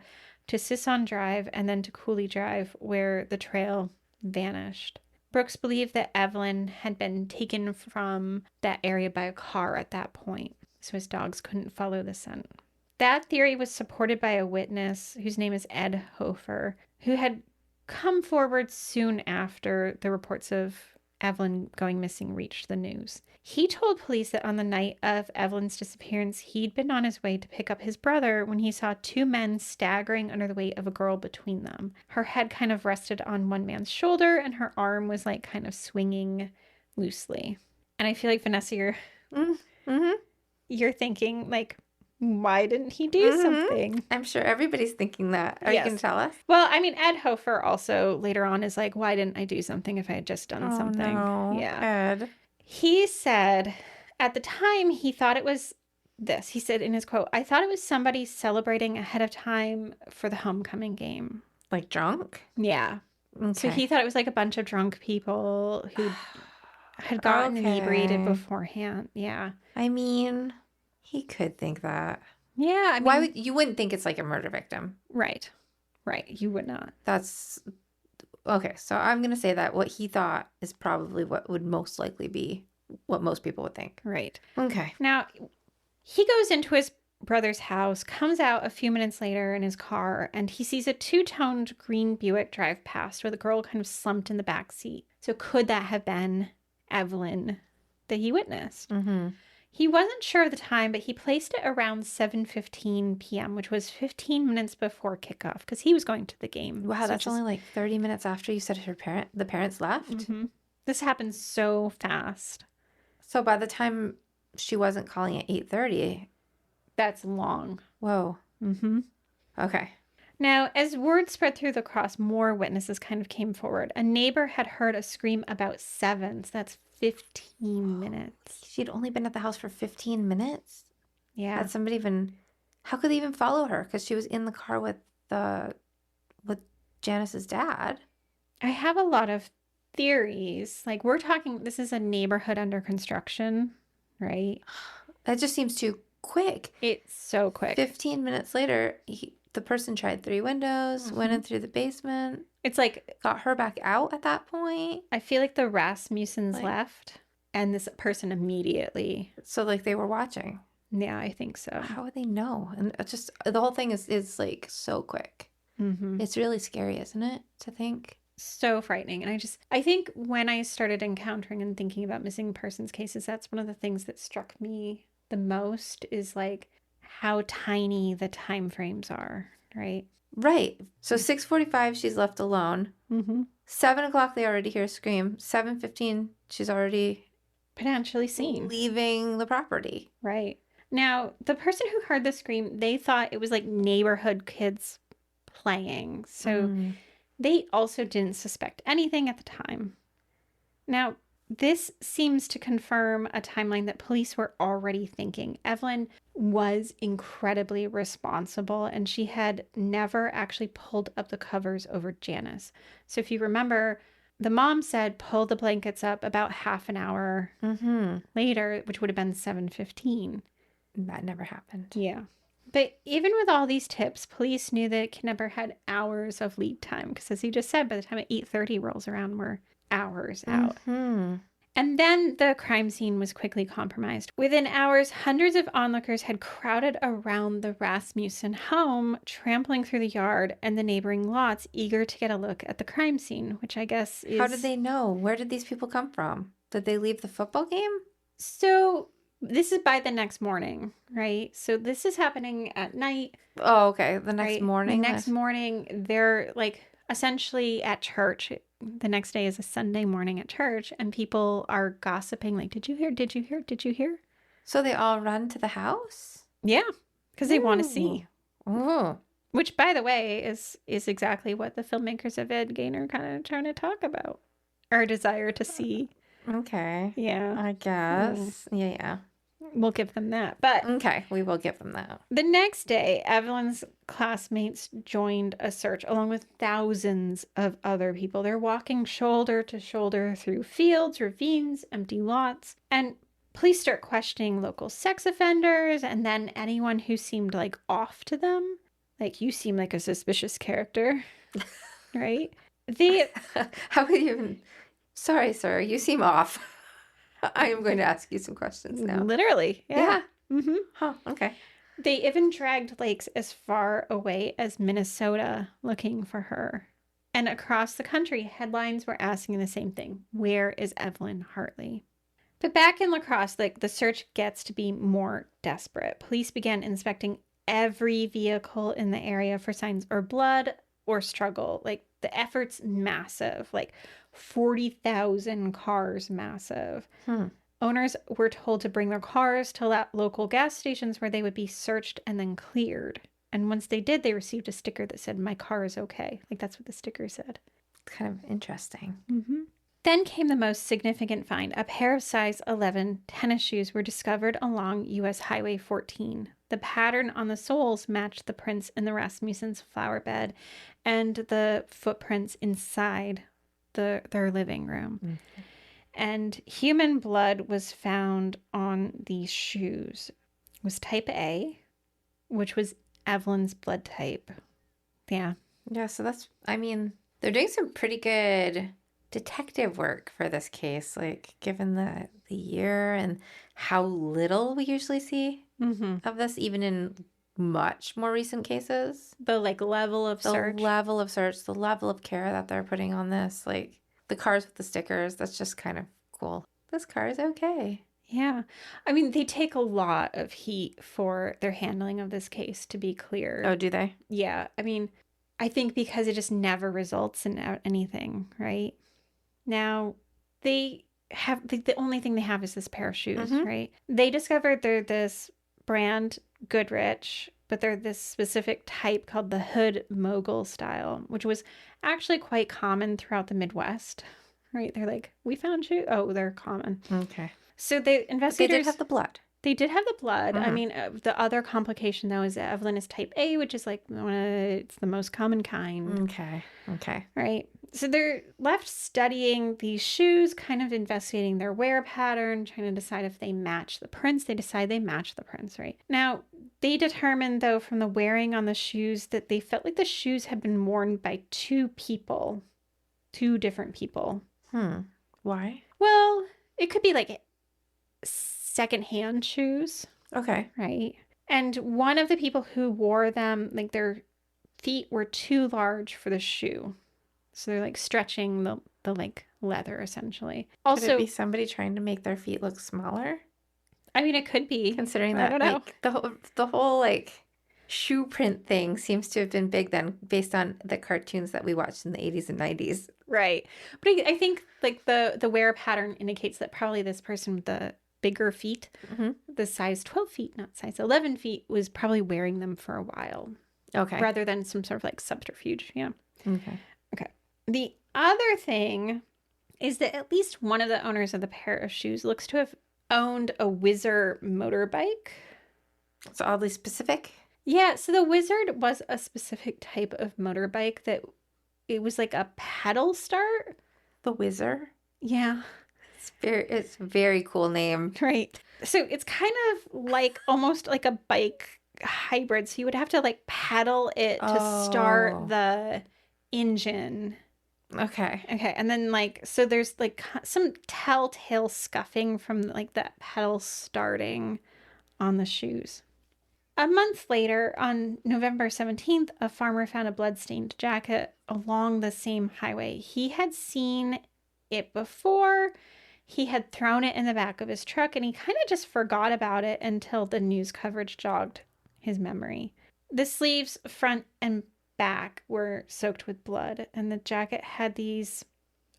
to Sisson Drive and then to Cooley Drive, where the trail vanished. Brooks believed that Evelyn had been taken from that area by a car at that point, so his dogs couldn't follow the scent. That theory was supported by a witness whose name is Ed Hofer, who had come forward soon after the reports of Evelyn going missing reached the news. He told police that on the night of Evelyn's disappearance, he'd been on his way to pick up his brother when he saw 2 men staggering under the weight of a girl between them. Her head kind of rested on one man's shoulder, and her arm was kind of swinging loosely. And I feel like, Vanessa, you're thinking, why didn't he do something? I'm sure everybody's thinking that. Are you going to tell us? Well, I mean, Ed Hofer also later on is like, why didn't I do something if I had just done something? No, yeah. Ed. He said at the time he thought it was this. He said in his quote, "I thought it was somebody celebrating ahead of time for the homecoming game." Like drunk? Yeah. Okay. So he thought it was a bunch of drunk people who had gotten inebriated beforehand. Yeah. I mean, he could think that. Yeah. I mean, why would you wouldn't think it's like a murder victim? Right. You would not. That's okay. So I'm going to say that what he thought is probably what would most likely be what most people would think. Right. Okay. Now, he goes into his brother's house, comes out a few minutes later in his car, and he sees a 2-toned green Buick drive past with a girl kind of slumped in the back seat. So could that have been Evelyn that he witnessed? Mm-hmm. He wasn't sure of the time, but he placed it around 7:15 p.m., which was 15 minutes before kickoff, because he was going to the game. Wow, that's only 30 minutes after you said the parents left? Mm-hmm. This happened so fast. So by the time she wasn't calling at 8:30. That's long. Whoa. Mm-hmm. Okay. Now, as word spread through the Crosse, more witnesses kind of came forward. A neighbor had heard a scream about 7, so that's 15 minutes. She'd only been at the house for 15 minutes? Yeah. Had somebody even... How could they even follow her? Because she was in the car with Janice's dad. I have a lot of theories. Like, we're talking, this is a neighborhood under construction, right? That just seems too quick. It's so quick. 15 minutes later, the person tried 3 windows, went in through the basement. It's like... Got her back out at that point. I feel like the Rasmussens left, and this person immediately... So, like, they were watching. Yeah, I think so. How would they know? And it's just, the whole thing is like, so quick. Mm-hmm. It's really scary, isn't it, to think? So frightening. And I think when I started encountering and thinking about missing persons cases, that's one of the things that struck me the most is like how tiny the time frames are, right? Right. So 6:45, she's left alone. 7 o'clock, they already hear a scream. 7:15, she's already potentially seen leaving the property. Right. Now, the person who heard the scream, they thought it was like neighborhood kids playing. So they also didn't suspect anything at the time. Now, this seems to confirm a timeline that police were already thinking. Evelyn was incredibly responsible, and she had never actually pulled up the covers over Janice. So if you remember, the mom said pull the blankets up about half an hour later, which would have been 7:15. That never happened. Yeah. But even with all these tips, police knew the kidnapper had hours of lead time. Because as you just said, by the time 8:30 rolls around, we're hours out. And then the crime scene was quickly compromised. Within hours, hundreds of onlookers had crowded around the Rasmussen home, trampling through the yard and the neighboring lots, eager to get a look at the crime scene, which I guess is... How did they know? Where did these people come from? Did they leave the football game? So this is by the next morning, right? So this is happening at night. Oh, okay. The next morning? The next morning, they're like essentially at church. The next day is a Sunday morning at church, and people are gossiping like, did you hear? Did you hear? Did you hear? So they all run to the house? Yeah, because they want to see. Ooh. Which, by the way, is exactly what the filmmakers of Ed Gein are kind of trying to talk about. Our desire to see. Okay. Yeah. I guess. Yeah. We'll give them that. But okay, we will give them that. The next day, Evelyn's classmates joined a search along with thousands of other people. They're walking shoulder to shoulder through fields, ravines, empty lots, and police start questioning local sex offenders and then anyone who seemed like off to them. Like, you seem like a suspicious character, right? How could you even... Sorry, sir, you seem off. I am going to ask you some questions now. Literally. Yeah. Huh, okay. They even dragged lakes as far away as Minnesota looking for her. And across the country, headlines were asking the same thing. Where is Evelyn Hartley? But back in La Crosse, the search gets to be more desperate. Police began inspecting every vehicle in the area for signs or blood or struggle. The effort's massive. 40,000 cars massive. Owners were told to bring their cars to local gas stations where they would be searched and then cleared. And once they did, they received a sticker that said, "My car is okay." That's what the sticker said. Kind of interesting. Then came the most significant find. A pair of size 11 tennis shoes were discovered along U.S. Highway 14. The pattern on the soles matched the prints in the Rasmussen's flower bed and the footprints inside their living room. And human blood was found on these shoes. It was type A, which was Evelyn's blood type. Yeah. Yeah, so they're doing some pretty good detective work for this case, given the year and how little we usually see of this, even in much more recent cases. The level of search. The level of search, the level of care that they're putting on this. The cars with the stickers, that's just kind of cool. This car is okay. Yeah. They take a lot of heat for their handling of this case, to be clear. Oh, do they? Yeah. I think because it just never results in anything, right? Now, they have the only thing they have is this pair of shoes, Mhm. right? They discovered they're this brand Goodrich, but they're this specific type called the hood mogul style, which was actually quite common throughout the Midwest, right? They're like, we found shoes. Oh, they're common. Okay. So the But they did investigators, have the blood. they did have the blood. I Mhm. mean, the other complication though is that Evelyn is type A, which is like it's the most common kind, Okay. Okay. right? So they're left studying these shoes, kind of investigating their wear pattern, trying to decide if they match the prints. They decide they match the prints, right? Now, they determined, though, from the wearing on the shoes that they felt like the shoes had been worn by two people, two different people. Why? Well, it could be like secondhand shoes, Okay. right? And one of the people who wore them, like their feet were too large for the shoe. So they're like stretching the like leather essentially. Could it Also, be somebody trying to make their feet look smaller? I mean, it could be. Considering I that don't know. like the whole like shoe print thing seems to have been big then based on the cartoons that we watched in the 80s and 90s. Right. But I think like the wear pattern indicates that probably this person with the bigger feet, the size 12 feet, not size 11 feet, was probably wearing them for a while. Okay. Rather than some sort of like subterfuge. Yeah. Okay. Okay. The other thing is that at least one of the owners of the pair of shoes looks to have owned a Whizzer motorbike. It's oddly specific. Yeah, so the Wizard was a specific type of motorbike that it was like a pedal start. The Whizzer. Yeah. It's a very cool name. Right. So it's kind of like almost like a bike hybrid. So you would have to like pedal it to start the engine. Okay. Okay. And then like, so there's like some telltale scuffing from like that pedal starting on the shoes. A month later, on November 17th, a farmer found a bloodstained jacket along the same highway. He had seen it before. He had thrown it in the back of his truck and he kind of just forgot about it until the news coverage jogged his memory. The sleeves, front and back, were soaked with blood, and the jacket had these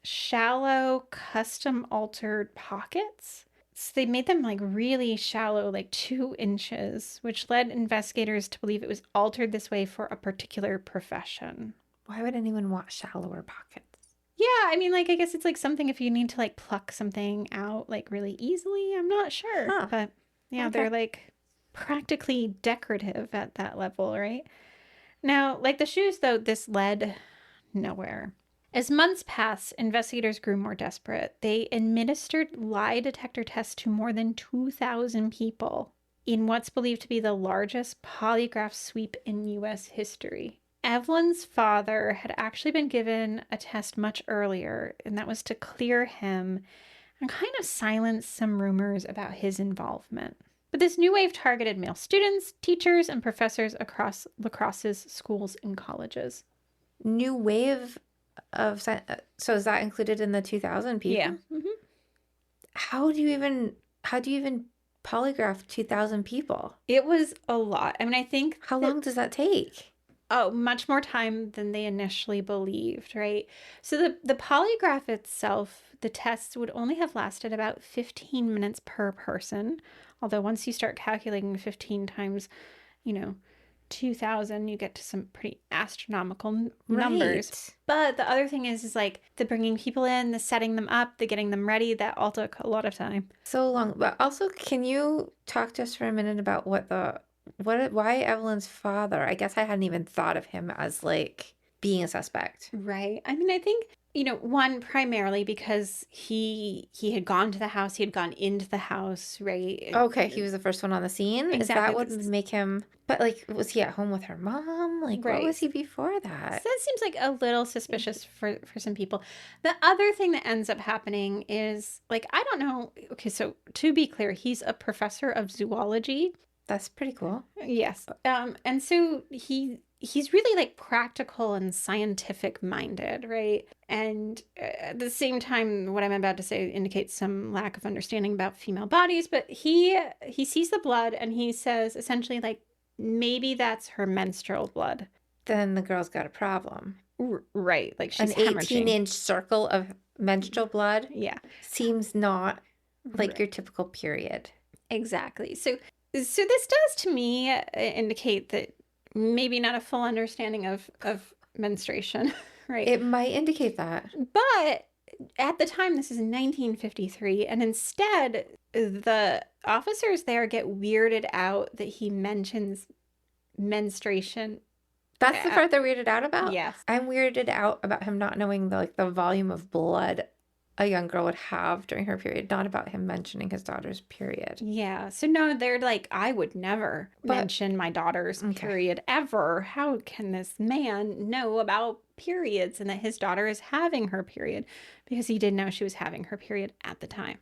shallow, custom altered pockets. So they made them like really shallow, like 2 inches, which led investigators to believe it was altered this way for a particular profession. Why would anyone want shallower pockets? Yeah, I mean, like, I guess it's like something if you need to like pluck something out like really easily. I'm not sure. Huh. But yeah, Okay. they're like practically decorative at that level, right? Now, like the shoes, though, this led nowhere. As months passed, investigators grew more desperate. They administered lie detector tests to more than 2,000 people in what's believed to be the largest polygraph sweep in U.S. history. Evelyn's father had actually been given a test much earlier, and that was to clear him and kind of silence some rumors about his involvement. But this new wave targeted male students, teachers, and professors across La Crosse's schools and colleges. New wave of so is that included in the 2000 people? Yeah. Mm-hmm. How do you even polygraph 2,000 people? It was a lot. I mean, I think How long does that take? Oh, much more time than they initially believed, right? So the polygraph itself, the tests would only have lasted about 15 minutes per person. Although once you start calculating 15 times, 2,000, you get to some pretty astronomical numbers. Right. But the other thing is like the bringing people in, the setting them up, the getting them ready, that all took a lot of time. So long. But also, can you talk to us for a minute about why Evelyn's father? I guess I hadn't even thought of him as like being a suspect. Right. I mean, I think, one, primarily because he had gone to the house, he had gone into the house, right? Okay, he was the first one on the scene. Is that Exactly. what would make him? But like, was he at home with her mom? Like, Right. what was he before So that? that seems like a little suspicious for some people. The other thing that ends up happening is, like, I don't know. Okay, so to be clear, he's a professor of zoology. That's pretty cool. Yes. And so he's really like practical and scientific minded, right? And at the same time, what I'm about to say indicates some lack of understanding about female bodies, but he sees the blood and he says essentially like maybe that's her menstrual blood. Then the girl's got a problem. Right, like she's An hemorrhaging. 18-inch circle of menstrual blood Yeah. seems not like Right. your typical period. Exactly. So this does to me indicate that maybe not a full understanding of menstruation, right? It might indicate that. But at the time, this is 1953, and instead, the officers there get weirded out that he mentions menstruation. That's the part they're weirded out about? Yes. I'm weirded out about him not knowing the volume of blood a young girl would have during her period, not about him mentioning his daughter's period. Yeah. So no, they're like, I would never mention my daughter's period ever. How can this man know about periods and that his daughter is having her period? Because he didn't know she was having her period at the time.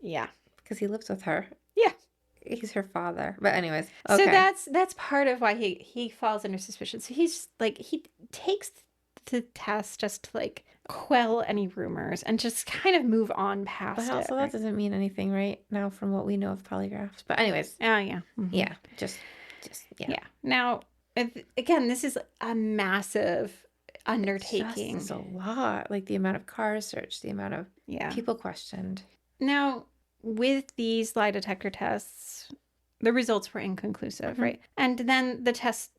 Yeah. Because he lives with her. Yeah. He's her father. But anyways. Okay. So that's part of why he falls under suspicion. So he's like, he takes the test just to like quell any rumors and just kind of move on past it. But also that doesn't mean anything right now from what we know of polygraphs. But anyways. Oh, yeah. Mm-hmm. Yeah. Just, yeah. Yeah. Now, again, this is a massive undertaking. It's a lot. Like the amount of cars searched, the amount of people questioned. Now, with these lie detector tests, the results were inconclusive, right? And then the tests,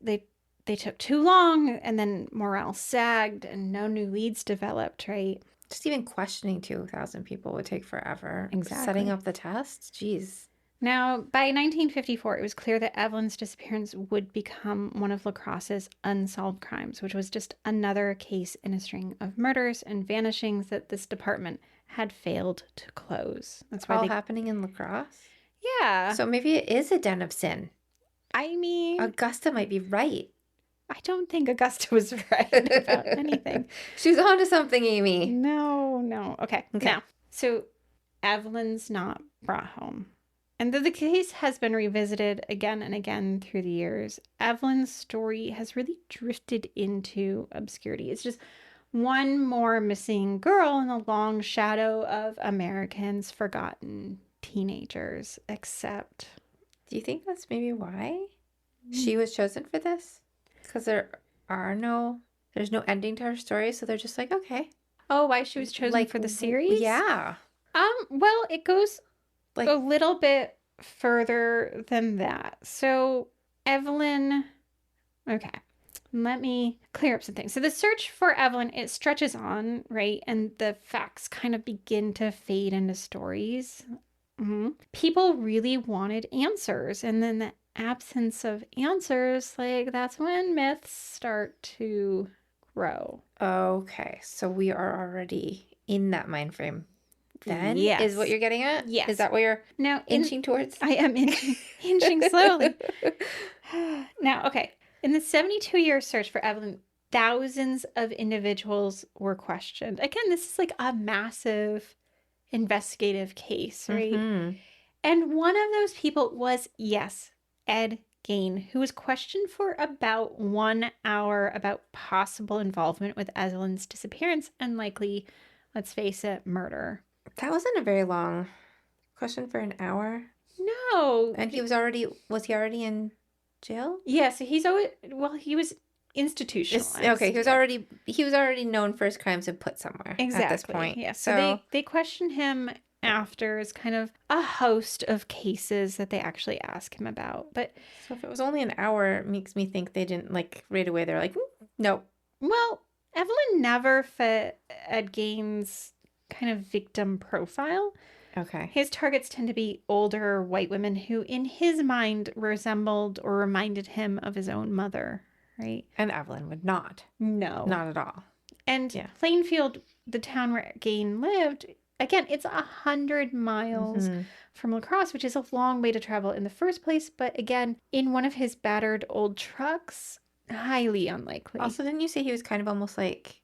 they took too long, and then morale sagged, and no new leads developed, right? Just even questioning 2,000 people would take forever. Exactly. Setting up the tests? Jeez. Now, by 1954, it was clear that Evelyn's disappearance would become one of Crosse's unsolved crimes, which was just another case in a string of murders and vanishings that this department had failed to close. That's why all happening in La Crosse? Yeah. So maybe it is a den of sin. I mean, Augusta might be right. I don't think Augusta was right about anything. She was onto something, Aimee. No. Okay. Now, so Evelyn's not brought home. And though the case has been revisited again and again through the years, Evelyn's story has really drifted into obscurity. It's just one more missing girl in the long shadow of Americans' forgotten teenagers, except... Do you think that's maybe why she was chosen for this? Because there's no ending to her story, so they're just like, okay. Oh, why she was chosen for the series? Yeah. Well, it goes like a little bit further than that. So Evelyn, okay, let me clear up some things. So the search for Evelyn, it stretches on, right? And the facts kind of begin to fade into stories. People really wanted answers. And then the absence of answers, like that's when myths start to grow. Okay, so we are already in that mind frame. Then is what you're getting at? Yes. Is that what you're now inching towards? I am inching slowly. Now, okay. In the 72-year search for Evelyn, thousands of individuals were questioned. Again, this is like a massive investigative case, right? And one of those people was, yes, Ed Gein, who was questioned for about 1 hour about possible involvement with Evelyn's disappearance and likely, let's face it, murder. That wasn't a very long question for an hour. No. And was he already in jail? Yeah, so he was institutionalized. Okay, he was already known for his crimes and put somewhere at this point. Yeah, so they questioned him after as kind of a host of cases that they actually ask him about. But so if it was only an hour, it makes me think they didn't right away. They're like, nope. Well, Evelyn never fit Ed Gein's kind of victim profile. Okay. His targets tend to be older white women who, in his mind, resembled or reminded him of his own mother, right? And Evelyn would not. No. Not at all. And Plainfield, the town where Gein lived, again, it's 100 miles from La Crosse, which is a long way to travel in the first place. But again, in one of his battered old trucks, highly unlikely. Also, didn't you say he was kind of almost like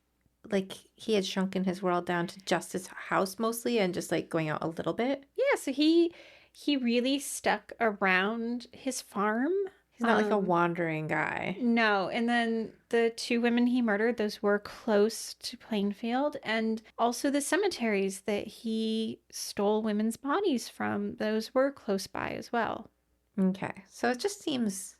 he had shrunken his world down to just his house mostly and just like going out a little bit? Yeah, so he really stuck around his farm. He's not like a wandering guy. No, and then the 2 women he murdered, those were close to Plainfield, and also the cemeteries that he stole women's bodies from, those were close by as well. Okay, so it just seems,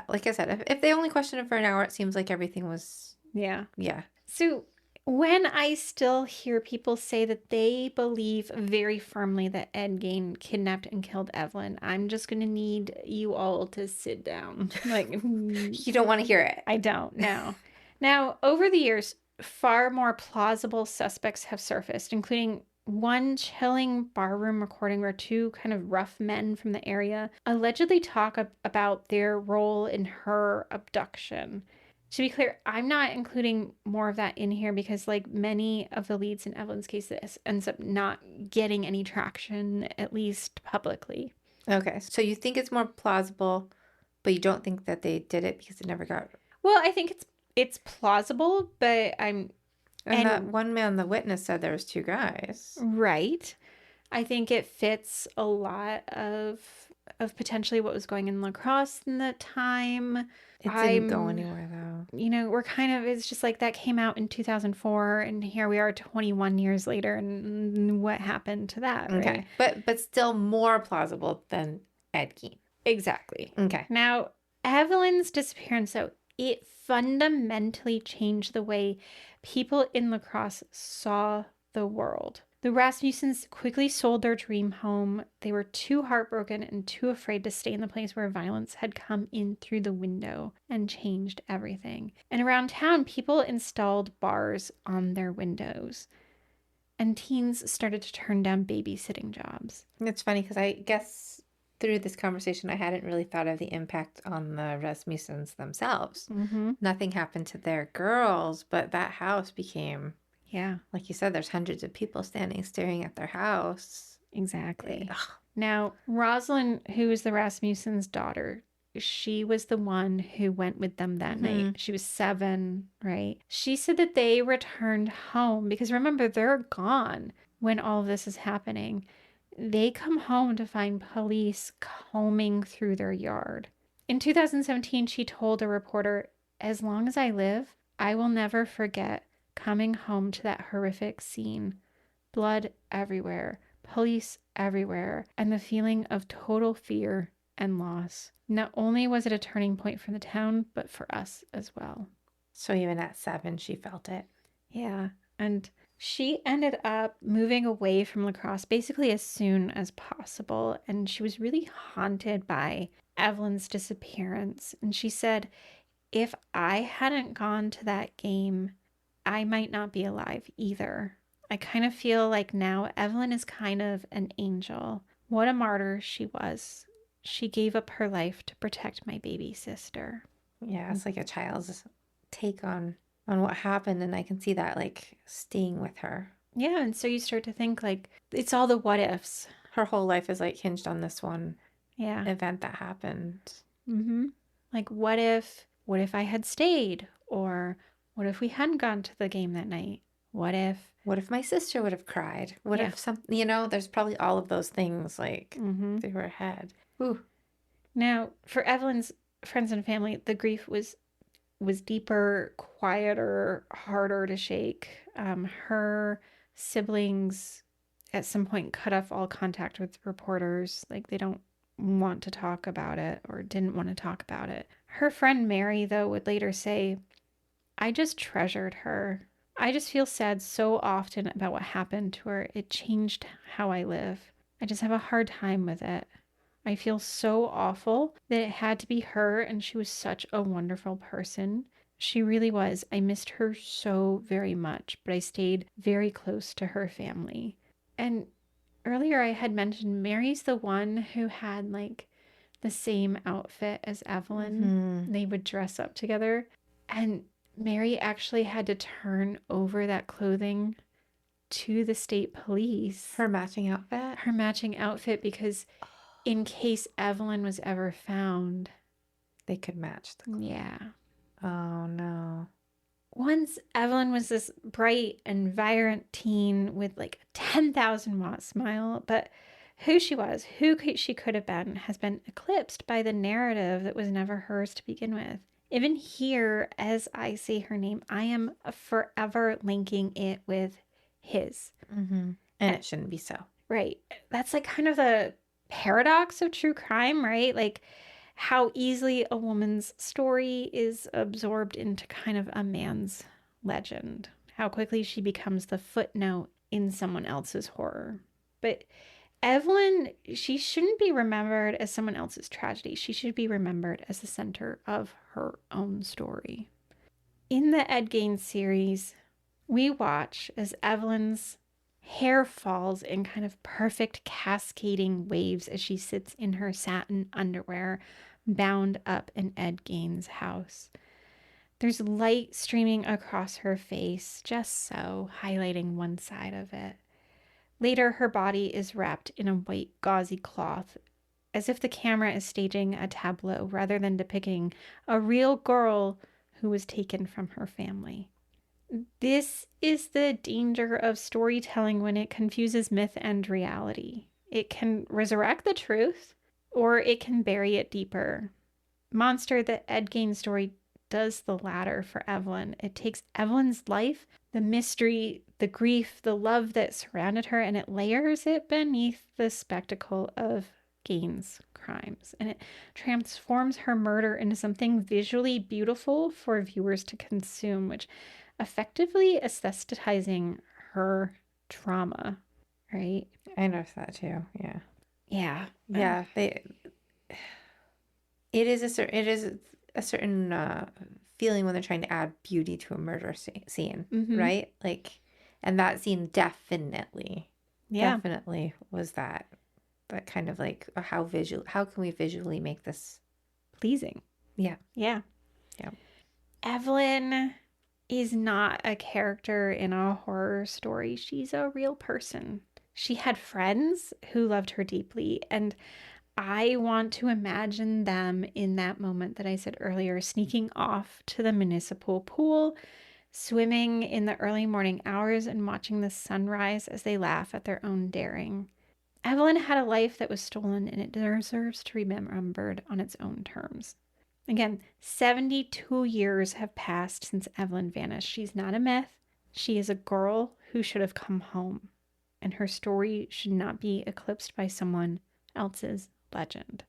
like I said, if they only questioned him for an hour, it seems like everything was... Yeah. Yeah. So When I still hear people say that they believe very firmly that Ed Gein kidnapped and killed Evelyn, I'm just going to need you all to sit down. Like, You don't want to hear it. I don't know. Now, over the years, far more plausible suspects have surfaced, including one chilling barroom recording where two kind of rough men from the area allegedly talk about their role in her abduction. To be clear, I'm not including more of that in here because, like many of the leads in Evelyn's case, this ends up not getting any traction, at least publicly. Okay, so you think it's more plausible, but you don't think that they did it because it never got. Well, I think it's plausible, but I'm And that one man, the witness, said there was two guys. right. I think it fits a lot of potentially what was going in La Crosse in that time. It didn't go anywhere though. You know, we're kind of, it's just like that came out in 2004 and here we are 21 years later and what happened to that, Okay. right? But still more plausible than Ed Gein. Exactly. Okay. Now, Evelyn's disappearance, though, it fundamentally changed the way people in La Crosse saw the world. The Rasmussens quickly sold their dream home. They were too heartbroken and too afraid to stay in the place where violence had come in through the window and changed everything. And around town, people installed bars on their windows. And teens started to turn down babysitting jobs. It's funny because I guess through this conversation, I hadn't really thought of the impact on the Rasmussens themselves. Mm-hmm. Nothing happened to their girls, but that house became, yeah, like you said, there's hundreds of people standing, staring at their house. Exactly. Ugh. Now, Rosalind, who is the Rasmussen's daughter, she was the one who went with them that night. She was 7, right? She said that they returned home because remember, they're gone when all of this is happening. They come home to find police combing through their yard. In 2017, she told a reporter, "As long as I live, I will never forget coming home to that horrific scene. Blood everywhere, police everywhere, and the feeling of total fear and loss. Not only was it a turning point for the town, but for us as well." So even at 7, she felt it. Yeah, and she ended up moving away from La Crosse basically as soon as possible, and she was really haunted by Evelyn's disappearance. And she said, "If I hadn't gone to that game, I might not be alive either. I kind of feel like now Evelyn is kind of an angel. What a martyr she was. She gave up her life to protect my baby sister." Yeah, it's like a child's take on what happened, and I can see that like staying with her. Yeah, and so you start to think like it's all the what ifs. Her whole life is like hinged on this one Yeah. event that happened. Mm-hmm. Like what if I had stayed? Or what if we hadn't gone to the game that night? What if my sister would have cried? What if something, there's probably all of those things like through her head. Ooh. Now, for Evelyn's friends and family, the grief was deeper, quieter, harder to shake. Her siblings at some point cut off all contact with reporters. Like they don't want to talk about it or didn't want to talk about it. Her friend Mary, though, would later say, "I just treasured her. I just feel sad so often about what happened to her. It changed how I live. I just have a hard time with it. I feel so awful that it had to be her, and she was such a wonderful person. She really was. I missed her so very much, but I stayed very close to her family." And earlier I had mentioned Mary's the one who had like the same outfit as Evelyn. They would dress up together. And Mary actually had to turn over that clothing to the state police. Her matching outfit? Her matching outfit, because in case Evelyn was ever found, they could match the clothes. Yeah. Oh, no. Once Evelyn was this bright and vibrant teen with like a 10,000 watt smile, but who she was, she could have been, has been eclipsed by the narrative that was never hers to begin with. Even here, as I say her name, I am forever linking it with his. And it shouldn't be so. Right. That's like kind of the paradox of true crime, right? Like how easily a woman's story is absorbed into kind of a man's legend. how quickly she becomes the footnote in someone else's horror. But Evelyn, she shouldn't be remembered as someone else's tragedy. She should be remembered as the center of her own story. In the Ed Gein series, we watch as Evelyn's hair falls in kind of perfect cascading waves as she sits in her satin underwear, bound up in Ed Gein's house. There's light streaming across her face, just so, highlighting one side of it. Later, her body is wrapped in a white gauzy cloth, as if the camera is staging a tableau rather than depicting a real girl who was taken from her family. This is the danger of storytelling when it confuses myth and reality. It can resurrect the truth, or it can bury it deeper. Monster, the Ed Gein story, does the latter for Evelyn. It takes Evelyn's life, the mystery, the grief, the love that surrounded her, and it layers it beneath the spectacle of Gein's crimes. And it transforms her murder into something visually beautiful for viewers to consume, which effectively aesthetizing her trauma, right? I noticed that too. Yeah. Yeah. Yeah. It is a certain feeling when they're trying to add beauty to a murder scene, right? Like, and that scene definitely was that kind of like how can we visually make this pleasing? Yeah. Evelyn is not a character in a horror story. She's a real person. She had friends who loved her deeply, and I want to imagine them in that moment that I said earlier, sneaking off to the municipal pool, swimming in the early morning hours, and watching the sunrise as they laugh at their own daring. Evelyn had a life that was stolen, and it deserves to be remembered on its own terms. Again, 72 years have passed since Evelyn vanished. She's not a myth. She is a girl who should have come home, and her story should not be eclipsed by someone else's legend.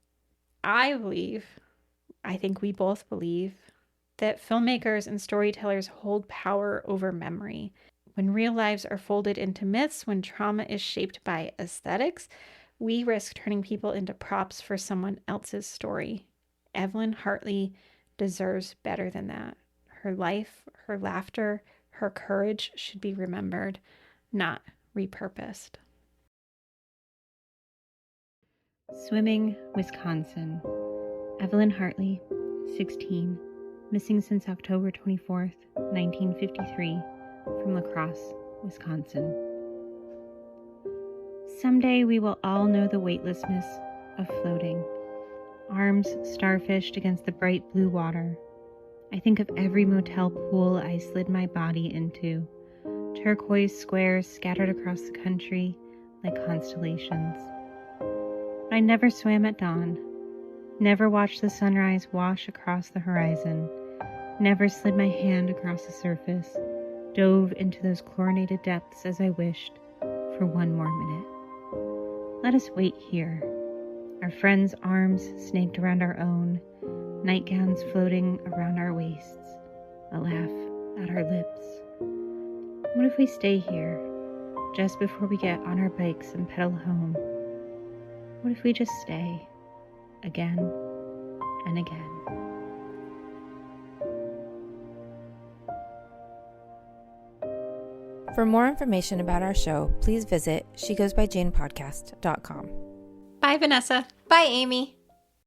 I think we both believe, that filmmakers and storytellers hold power over memory. When real lives are folded into myths, when trauma is shaped by aesthetics, we risk turning people into props for someone else's story. Evelyn Hartley deserves better than that. Her life, her laughter, her courage should be remembered, not repurposed. Swimming, Wisconsin. Evelyn Hartley, 16, missing since October 24th, 1953, from La Crosse, Wisconsin. Someday we will all know the weightlessness of floating. Arms starfished against the bright blue water. I think of every motel pool I slid my body into, turquoise squares scattered across the country like constellations. I never swam at dawn, never watched the sunrise wash across the horizon, never slid my hand across the surface, dove into those chlorinated depths as I wished for one more minute. Let us wait here, our friends' arms snaked around our own, nightgowns floating around our waists, a laugh at our lips. What if we stay here, just before we get on our bikes and pedal home? What if we just stay, again and again? For more information about our show, please visit shegoesbyjanepodcast.com. Bye, Vanessa. Bye, Aimee.